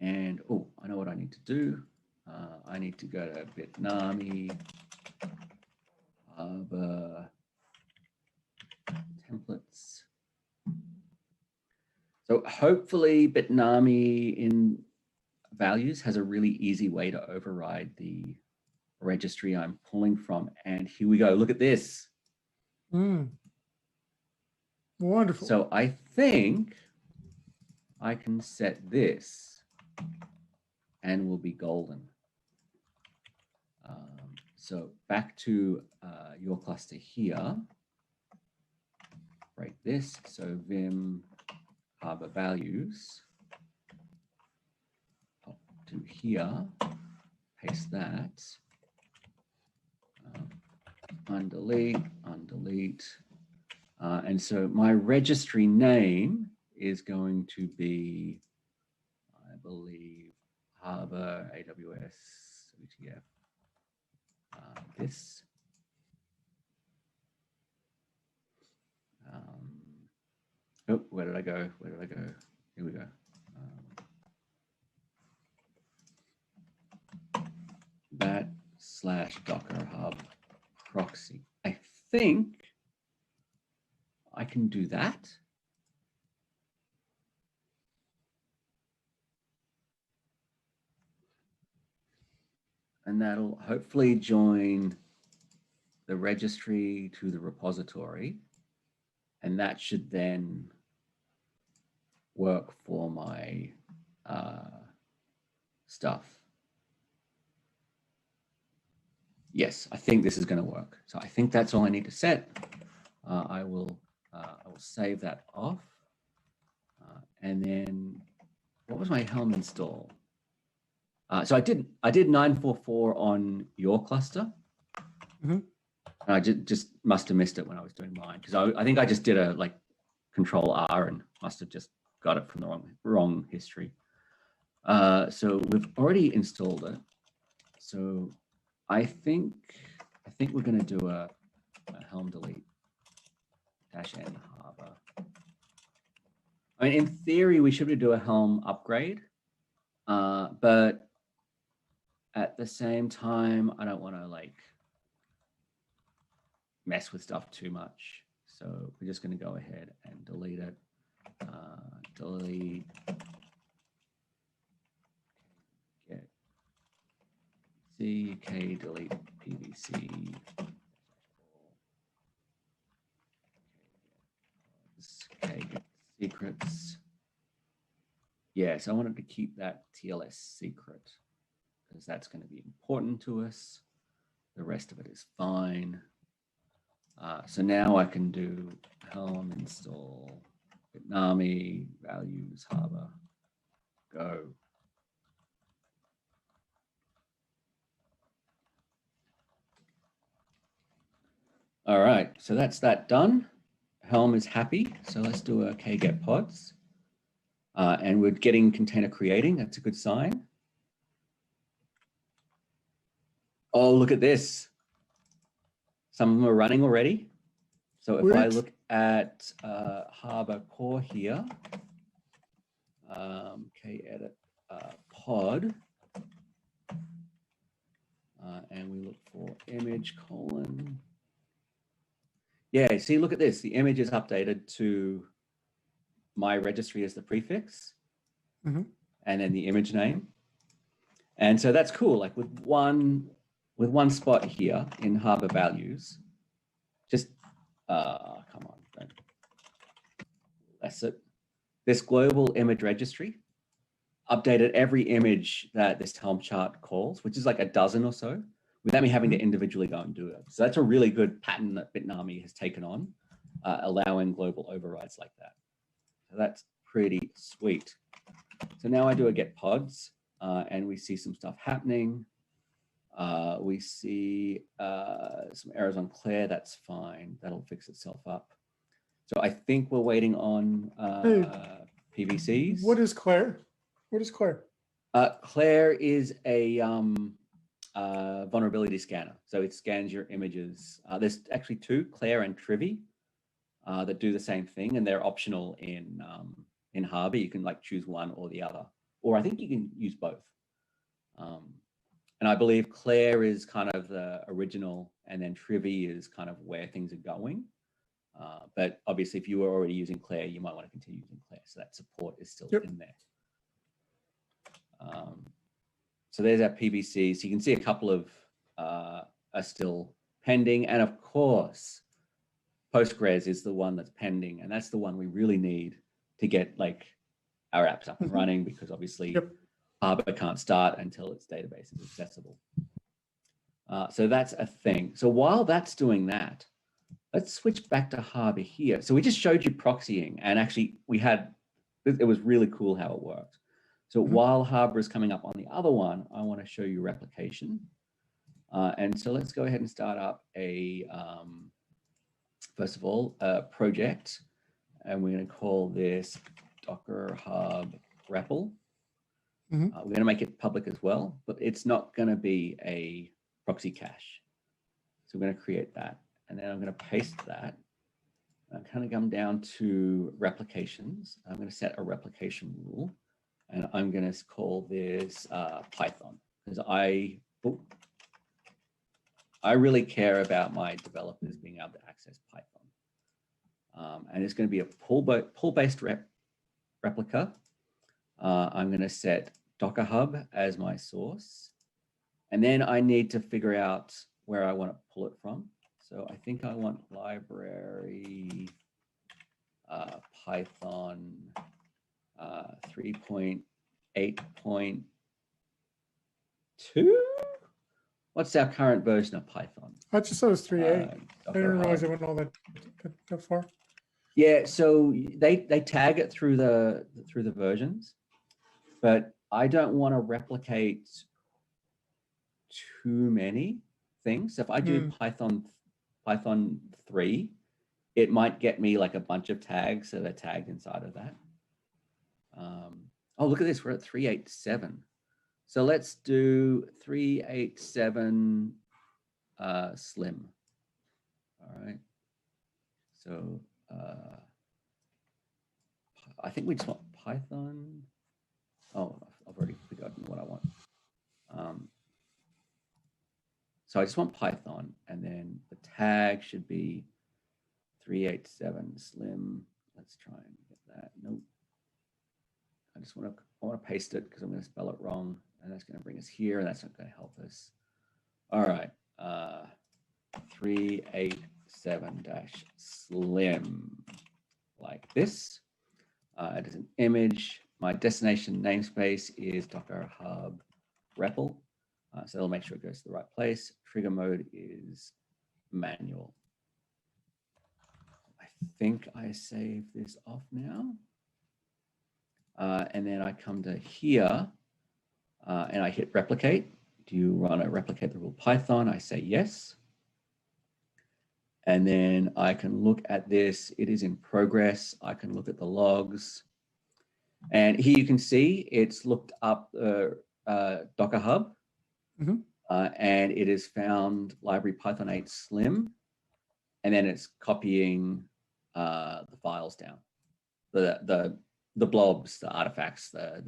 And, oh, I know what I need to do. I need to go to Bitnami, templates. So hopefully Bitnami in values has a really easy way to override the registry I'm pulling from. And here we go. Look at this. Wonderful. So I think I can set this and we'll be golden. So back to your cluster here. Break this. So Vim harbor values. Pop to here. Paste that. Undelete, undelete. And so my registry name is going to be, I believe, Harbor, AWS, WTF. This. Oh, where did I go? Where did I go? Here we go. That / dockerhub proxy. I think I can do that. And that'll hopefully join the registry to the repository. And that should then work for my stuff. Yes, I think this is going to work. So I think that's all I need to set. I will save that off. And then what was my Helm install? So I did 944 on your cluster. Mm-hmm. And I just must have missed it when I was doing mine, because I think I just did a like Control R and must have just got it from the wrong history. So we've already installed it. So I think we're going to do a Helm delete -n harbor. I mean, in theory, we should do a Helm upgrade, but at the same time, I don't want to like mess with stuff too much. So we're just going to go ahead and delete it. Delete. Get CK delete PVC. Okay, get secrets. Yes, I wanted to keep that TLS secret because that's going to be important to us. The rest of it is fine. So now I can do Helm install Vietnami values harbor go. All right, so that's that done. Helm is happy. So let's do a kget pods. And we're getting container creating. That's a good sign. Oh, look at this. Some of them are running already. So if I look at Harbor core here, kedit pod, and we look for image : yeah, see, look at this. The image is updated to my registry as the prefix, and then the image name. And so that's cool. Like with one spot here in Harbor values, just come on, don't that's it. This global image registry updated every image that this Helm chart calls, which is like a dozen or so, without me having to individually go and do it. So that's a really good pattern that Bitnami has taken on, allowing global overrides like that. So that's pretty sweet. So now I do a get pods, and we see some stuff happening. We see some errors on Claire. That's fine. That'll fix itself up. So I think we're waiting on PVCs. What is Claire? What is Claire? Claire is a vulnerability scanner. So it scans your images. There's actually two, Claire and Trivy, that do the same thing, and they're optional in Harbor. You can like choose one or the other, or I think you can use both. And I believe Claire is kind of the original, and then Trivy is kind of where things are going. But obviously, if you were already using Claire, you might want to continue using Claire. So that support is still in there. So there's our PVC. So you can see a couple of are still pending. And of course, Postgres is the one that's pending, and that's the one we really need to get like our apps up and running, because obviously Harbor can't start until its database is accessible. So that's a thing. So while that's doing that, let's switch back to Harbor here. So we just showed you proxying, and actually it was really cool how it worked. So while Harbor is coming up on the other one, I want to show you replication. And so let's go ahead and start up a, first of all, a project. And we're going to call this dockerhub REPL. We're going to make it public as well, but it's not going to be a proxy cache. So we're going to create that. And then I'm going to paste that. I'm kind of come down to replications. I'm going to set a replication rule, and I'm going to call this Python, because I really care about my developers being able to access Python. And it's going to be a pull-based replica. I'm going to set dockerhub as my source. And then I need to figure out where I want to pull it from. So I think I want library Python 3.8.2. What's our current version of Python? I just thought it was 3.8. I didn't realize it went all that far. Yeah, so they tag it through the versions, but I don't want to replicate too many things. So if I do Python 3, it might get me like a bunch of tags that are tagged inside of that. Oh, look at this, we're at 3.8.7. So let's do 3.8.7 slim. All right. So I think we just want Python. Oh, I've already forgotten what I want. So I just want Python, and then the tag should be 3.8.7 slim. Let's try and get that. Nope. I want to paste it because I'm going to spell it wrong, and that's going to bring us here, and that's not going to help us. All right. 3.8.7-slim, like this. It is an image. My destination namespace is dockerhub REPL. So it'll make sure it goes to the right place. Trigger mode is manual. I think I save this off now. And then I come to here and I hit replicate. Do you want to replicate the rule Python? I say yes. And then I can look at this. It is in progress. I can look at the logs. And here you can see it's looked up dockerhub. And it has found library Python 8 slim, and then it's copying the files down, the blobs, the artifacts, the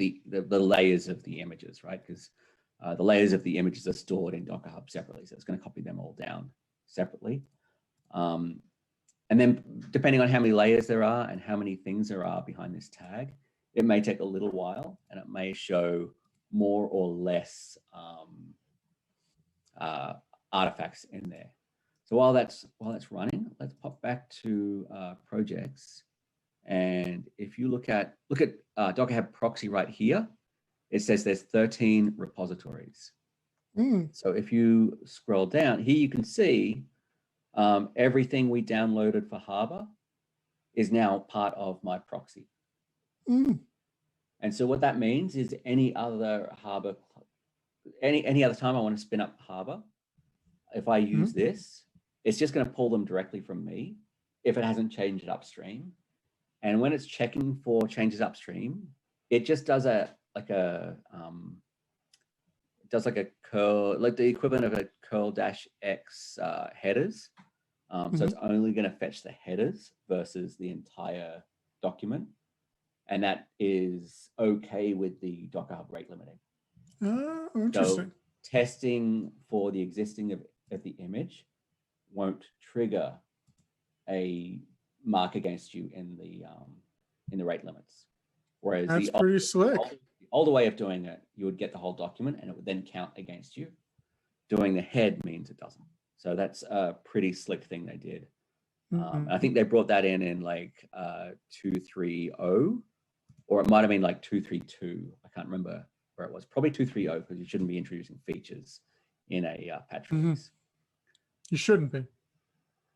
layers of the images, right? Because the layers of the images are stored in dockerhub separately, so it's going to copy them all down separately. And then depending on how many layers there are and how many things there are behind this tag, it may take a little while, and it may show more or less artifacts in there. So while that's running, let's pop back to projects. And if you look at dockerhub proxy right here, it says there's 13 repositories. So if you scroll down here, you can see everything we downloaded for Harbor is now part of my proxy. And so what that means is any other Harbor, any other time I want to spin up Harbor, if I use this, it's just going to pull them directly from me if it hasn't changed upstream. And when it's checking for changes upstream, it just does a curl, like the equivalent of a curl-x headers. So it's only going to fetch the headers versus the entire document. And that is okay with the dockerhub rate limiting. Interesting. So testing for the existing of the image won't trigger a mark against you in the rate limits. Whereas that's pretty slick. The older way of doing it, you would get the whole document and it would then count against you. doing the head means it doesn't. So that's a pretty slick thing they did. I think they brought that in like 2.3.0, or it might have been like 2.3.2. I can't remember where it was. Probably 2.3.0, because you shouldn't be introducing features in a patch release. You shouldn't be.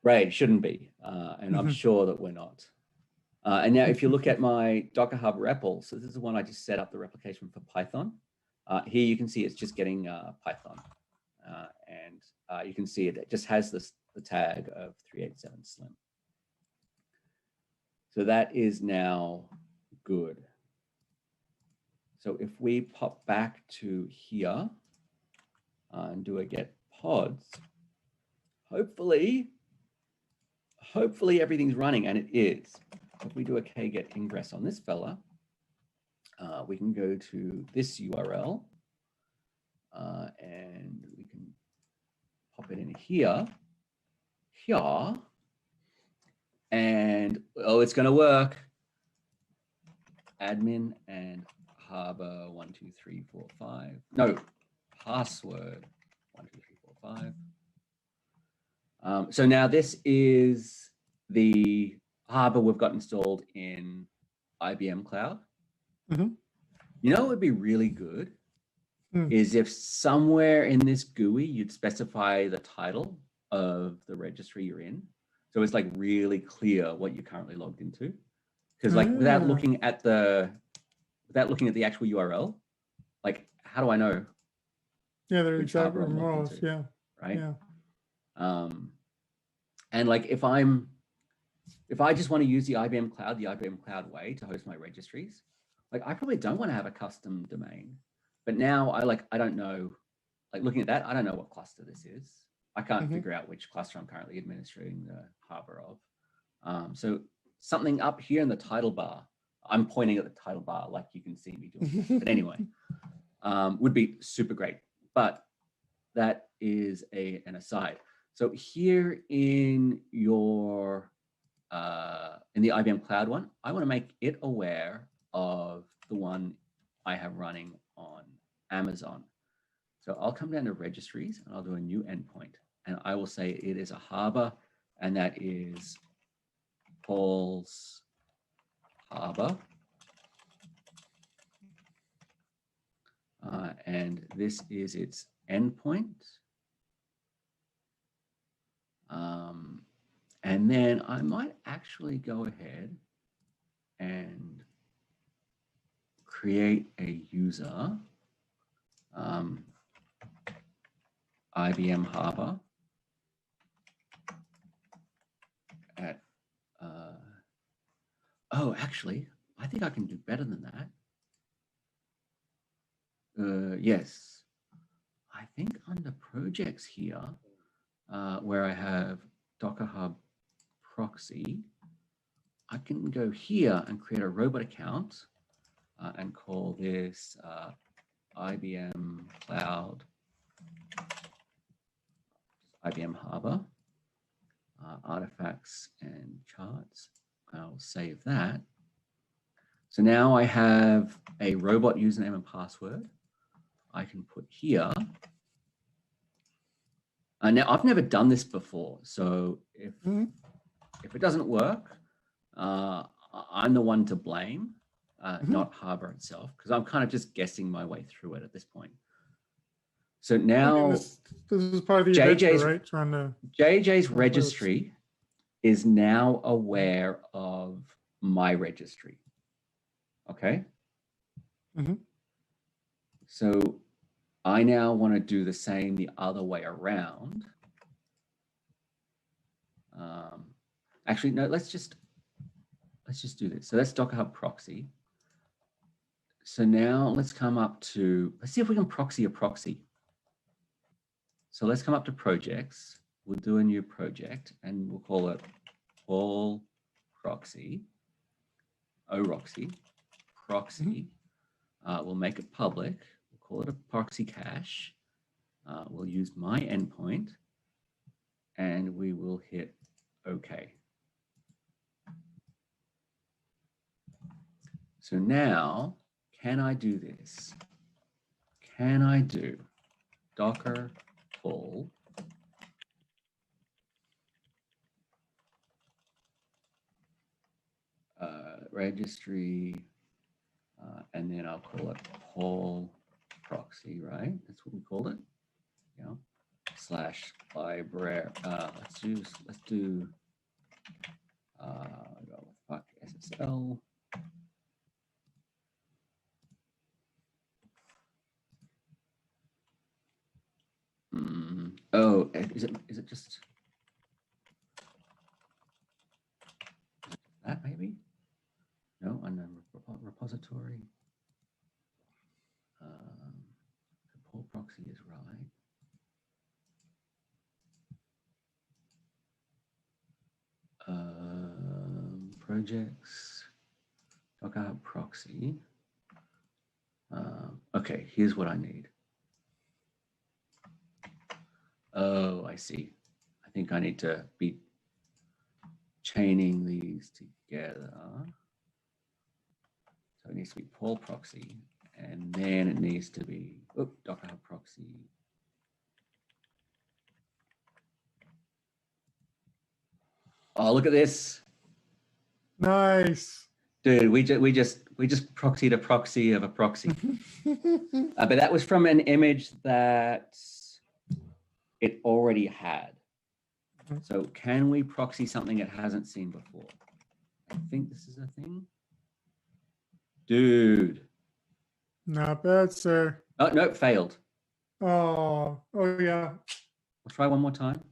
Right, shouldn't be. And I'm sure that we're not. And now if you look at my Docker Hub REPL, so this is the one I just set up the replication for Python. Here you can see it's just getting Python. And you can see it just has the tag of 387 slim. So that is now good. So if we pop back to here and do a get pods, hopefully everything's running, and it is. If we do a kget ingress on this fella, we can go to this URL and we can pop it in here, and oh, it's going to work. Admin and harbor 1, 2, 3, 4, 5. No, password 1, 2, 3, 4, 5. So now this is the harbor we've got installed in IBM Cloud. You know what would be really good is if somewhere in this GUI you'd specify the title of the registry you're in. So it's like really clear what you're currently logged into. Because like without looking at the actual URL, like how do I know? Yeah, they're exact models. Yeah. Right. Yeah. And like if I just want to use the IBM Cloud way to host my registries, like I probably don't want to have a custom domain. But now I don't know, like looking at that, I don't know what cluster this is. I can't figure out which cluster I'm currently administrating the harbor of. So something up here in the title bar, I'm pointing at the title bar like you can see me doing. But anyway, would be super great. But that is an aside. So here in your in the IBM Cloud one, I want to make it aware of the one I have running on Amazon. So I'll come down to registries and I'll do a new endpoint, and I will say it is a harbor, and that is Paul's harbor. And this is its endpoint. And then I might actually go ahead and create a user, IBM Harbor at, oh, actually, I think I can do better than that. Yes, I think under projects here, where I have Docker Hub proxy, I can go here and create a robot account and call this IBM Cloud, IBM Harbor, artifacts and charts. I'll save that. So now I have a robot username and password. I can put here. Now I've never done this before, so if it doesn't work, I'm the one to blame, not Harbor itself, because I'm kind of just guessing my way through it at this point. So now this is part of the adventure, right? Trying to JJ's registry is now aware of my registry. Okay. So I now want to do the same the other way around. Actually, no, let's just do this. So that's Docker Hub proxy. So now let's come up to, let's see if we can proxy a proxy. So let's come up to projects. We'll do a new project and we'll call it all proxy, ORoxy, proxy. We'll make it public. We'll call it a proxy cache. We'll use my endpoint and we will hit OK. So now, can I do this? Can I do Docker pull registry, and then I'll call it Paul proxy, right? That's what we called it. Yeah. Slash library. Let's do fuck SSL. Oh, is it just that maybe? No, unknown repository. The Paul proxy is right. Projects, dockerhub proxy. Okay, here's what I need. Oh, I see. I think I need to be chaining these together. So it needs to be Paul proxy, and then it needs to be dockerhub proxy. Oh, look at this. Nice. Dude, we just proxied a proxy of a proxy. But that was from an image that it already had. So can we proxy something it hasn't seen before? I think this is a thing. Dude. Not bad, sir. Oh, no, failed. Oh yeah. We'll try one more time.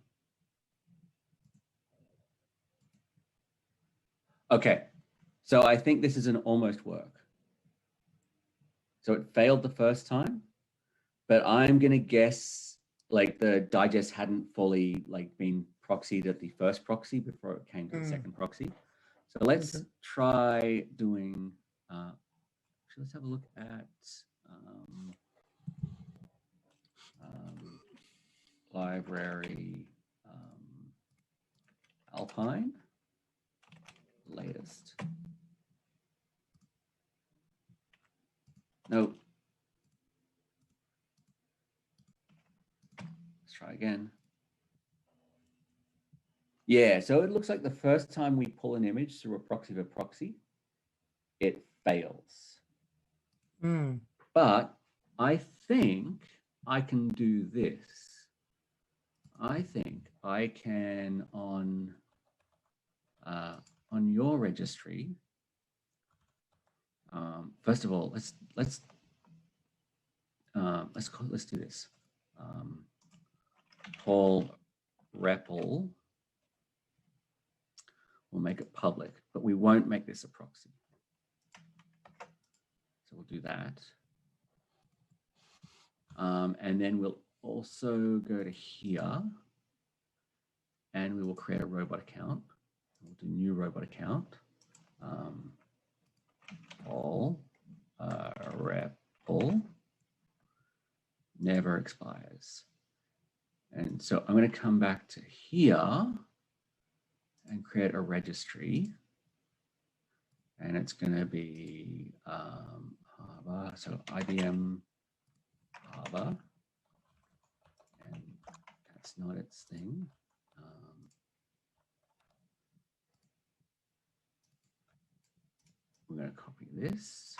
Okay, so I think this is an almost work. So it failed the first time, but I'm gonna guess like the digest hadn't fully like been proxied at the first proxy before it came to the second proxy. So let's try doing, let's have a look at library Alpine latest. Nope. Let's try again. Yeah, so it looks like the first time we pull an image through a proxy of a proxy, it fails. But I think I can do this. I think I can on your registry. First of all, let's do this. Paul REPL. We'll make it public, but we won't make this a proxy. So we'll do that. And then we'll also go to here and we will create a robot account. We'll do new robot account. Paul REPL never expires. And so I'm going to come back to here and create a registry. And it's going to be Harbor, so IBM Harbor. And that's not its thing. We're going to copy this.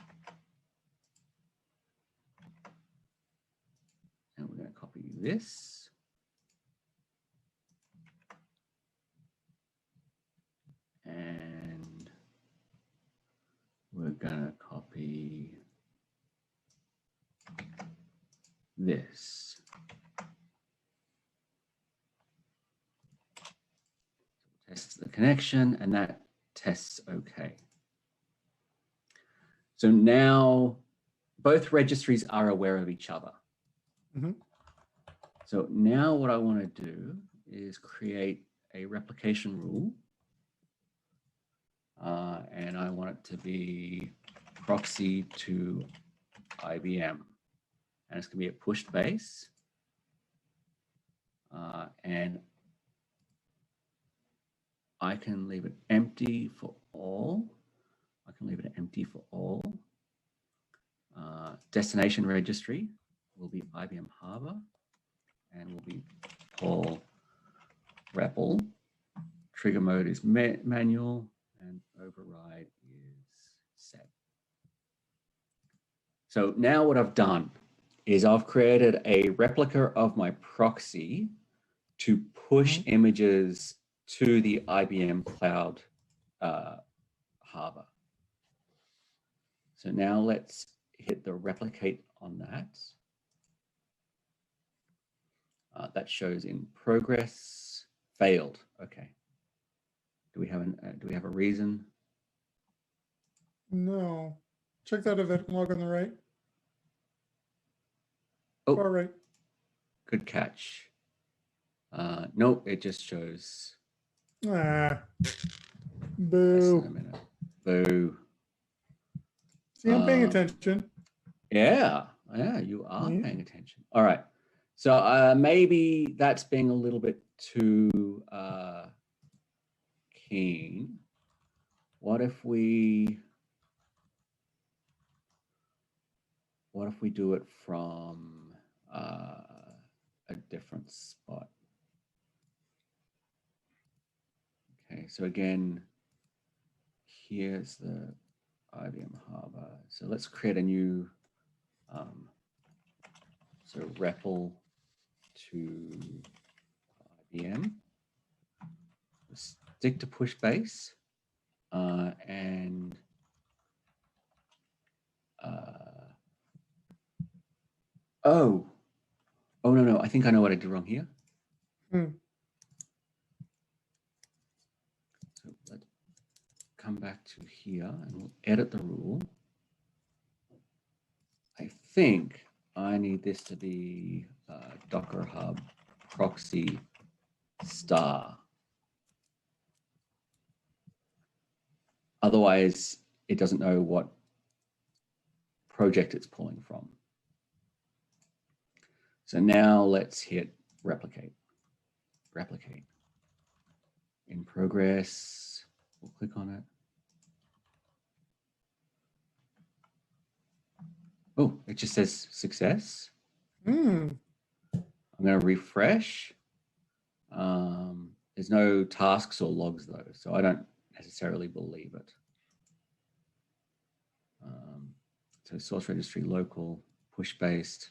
And we're going to copy this. And we're going to copy this. Test the connection, and that tests OK. So now both registries are aware of each other. So now what I want to do is create a replication rule. And I want it to be proxy to IBM. And it's going to be a pushed base. And I can leave it empty for all. I can leave it empty for all. Destination registry will be IBM Harbor and will be Paul REPL. Trigger mode is manual and override is set. So now what I've done is I've created a replica of my proxy to push images to the IBM Cloud harbor. So now let's hit the replicate on that. That shows in progress, failed. Okay. Do we have a reason? No. Check that event log on the right. Oh, Far right. good catch. Nope, it just shows. Ah. Less Boo. than a minute. Boo. See, I'm paying attention. Yeah, you are Yeah. paying attention. All right. So maybe that's being a little bit too keen. What if we do it from a different spot? Okay, so again, here's the IBM Harbor. So let's create a new, so REPL to IBM. Stick to push base and oh no, I think I know what I did wrong here. So let's come back to here and we'll edit the rule. I think I need this to be dockerhub proxy star. Otherwise, it doesn't know what project it's pulling from. So now let's hit replicate. Replicate. In progress, we'll click on it. Oh, it just says success. I'm going to refresh. There's no tasks or logs though, so I don't necessarily believe it. So source registry local, push-based,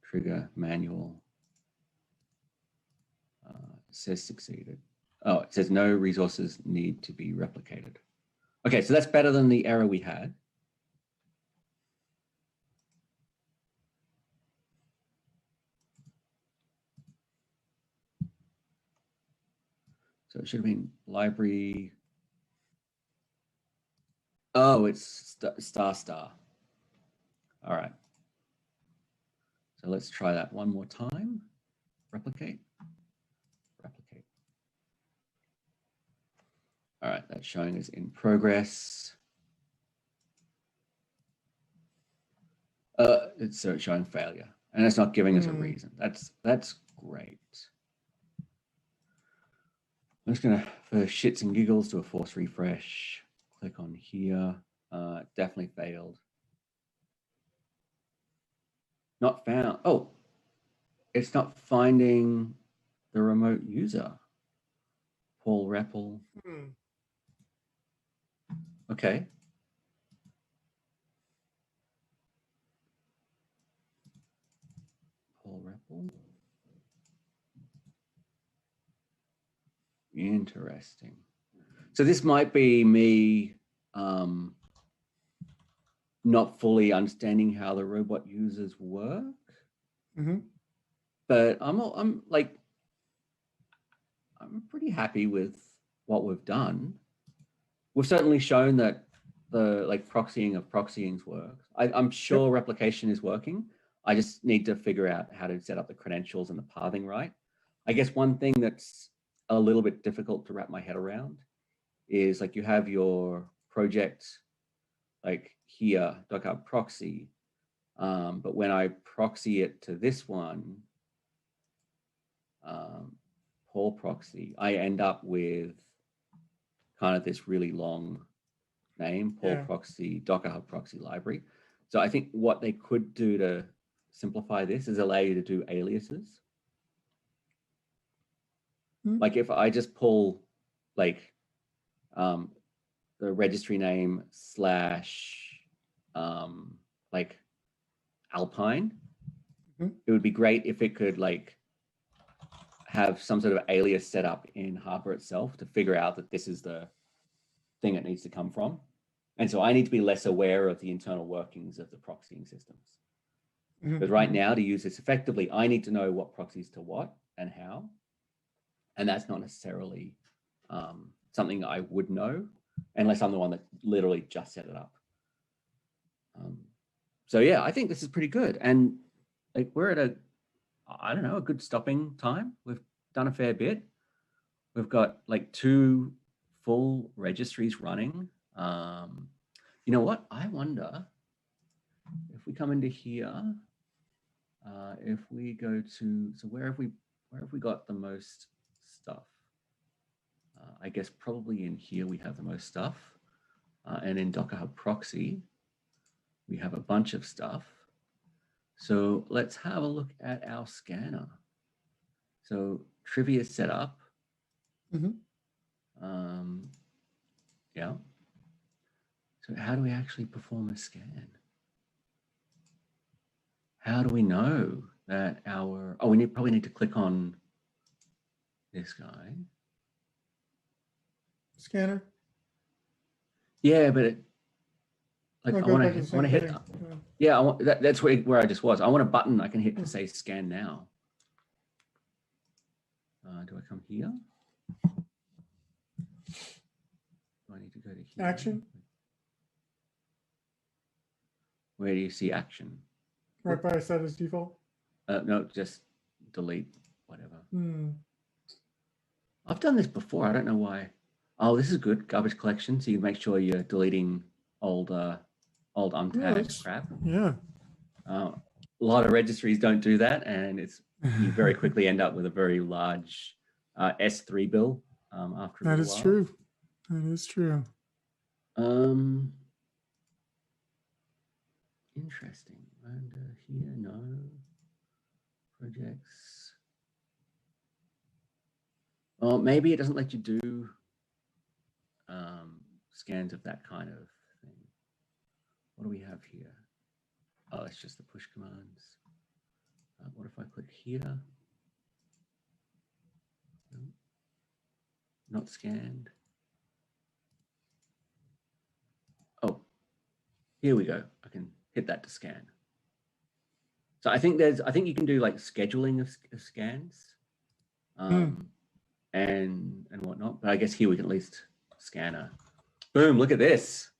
trigger manual. It says succeeded. Oh, it says no resources need to be replicated. Okay, so that's better than the error we had. So it should have been library. Oh, it's star. All right. So let's try that one more time. Replicate. Replicate. All right, that's showing as in progress. It's showing failure, and it's not giving us a reason. That's great. I'm just gonna, for shits and giggles, do a force refresh. Click on here. Definitely failed. Not found. Oh, it's not finding the remote user. Paul REPL. Okay. Paul REPL. Interesting. So this might be me not fully understanding how the robot users work. But I'm pretty happy with what we've done. We've certainly shown that the proxying of proxyings works. I'm sure replication is working. I just need to figure out how to set up the credentials and the pathing right. I guess one thing that's a little bit difficult to wrap my head around is you have your project here, dockerhub proxy, but when I proxy it to this one, Paul proxy, I end up with kind of this really long name, Paul proxy, dockerhub proxy library. So I think what they could do to simplify this is allow you to do aliases. If I just pull the registry name / like Alpine, it would be great if it could like have some sort of alias set up in Harper itself to figure out that this is the thing it needs to come from. And so I need to be less aware of the internal workings of the proxying systems. Because right now, to use this effectively, I need to know what proxies to what and how. And that's not necessarily something I would know unless I'm the one that literally just set it up. So yeah, I think this is pretty good. And like we're at I don't know, a good stopping time. We've done a fair bit. We've got like 2 full registries running. You know what? I wonder if we come into here, if we go to, so where have we got the most stuff? I guess probably in here we have the most stuff. And in dockerhub proxy, we have a bunch of stuff. So let's have a look at our scanner. So trivia setup. Yeah. So how do we actually perform a scan? How do we know that our, oh, we probably need to click on this guy. Scanner? Yeah, but it, like I want to hit, yeah, I want, that's where I just was. I want a button I can hit to say scan now. Do I come here? Do I need to go to here? Action? Where do you see action? Right by set as default? No, just delete whatever. I've done this before. I don't know why. Oh, this is good. Garbage collection. So you make sure you're deleting old untagged crap. Yeah. A lot of registries don't do that, and you very quickly end up with a very large S3 bill after a while. That is true. That is true. Interesting. And here, no projects. Oh, maybe it doesn't let you do scans of that kind of thing. What do we have here? Oh, it's just the push commands. What if I click here? No, not scanned. Oh, here we go. I can hit that to scan. So I think you can do like scheduling of scans and whatnot. But I guess here we can at least scanner. Boom, look at this.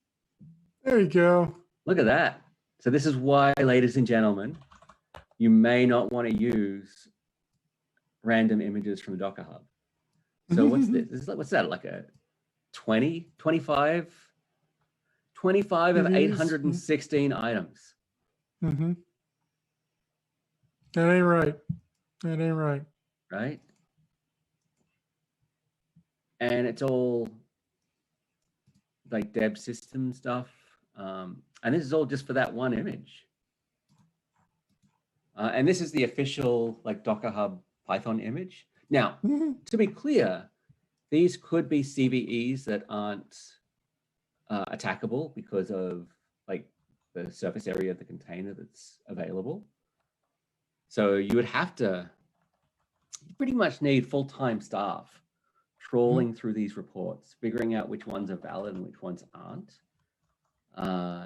There you go. Look at that. So this is why, ladies and gentlemen, you may not want to use random images from dockerhub. So what's this? What's that, like a 25 of 816 items. That ain't right. That ain't right. Right? And it's all like Deb system stuff. And this is all just for that one image. And this is the official like dockerhub Python image. Now, to be clear, these could be CVEs that aren't attackable because of like the surface area of the container that's available. So you would have to, you pretty much need full-time staff trawling through these reports, figuring out which ones are valid and which ones aren't,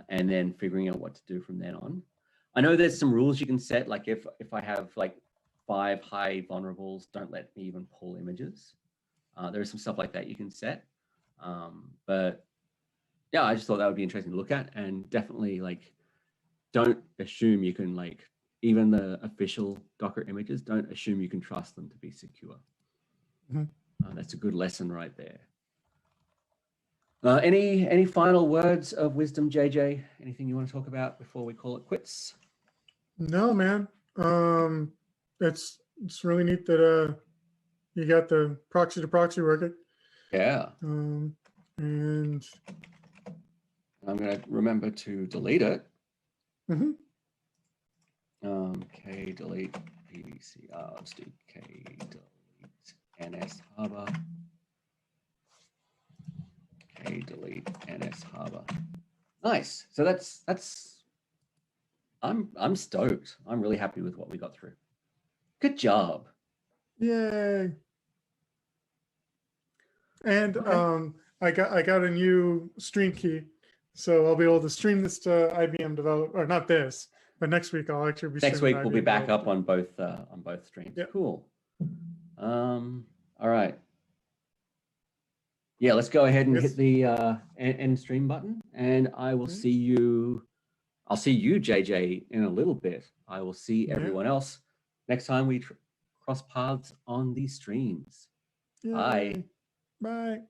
and then figuring out what to do from then on. I know there's some rules you can set, like if I have like 5 high vulnerables, don't let me even pull images. There's some stuff like that you can set. But yeah, I just thought that would be interesting to look at, and definitely like, don't assume you can like, even the official Docker images, don't assume you can trust them to be secure. That's a good lesson right there. Any final words of wisdom, JJ? Anything you want to talk about before we call it quits? No, man. It's really neat that you got the proxy to proxy working. Yeah. And I'm going to remember to delete it. K delete PVC. Let's do K delete NS Harbor. K jj delete ns harbor. Nice. So that's I'm stoked. I'm really happy with what we got through. Good job. Yay. And Okay. I got a new stream key, so I'll be able to stream this to IBM develop, or not this, but next week I'll actually be Next streaming week to we'll be IBM back up Developer. on both streams. Yep. Cool. All right. Yeah, let's go ahead and hit the end stream button, and I will see you. I'll see you, JJ, in a little bit. I will see everyone else next time we cross paths on these streams. Yay. Bye. Bye.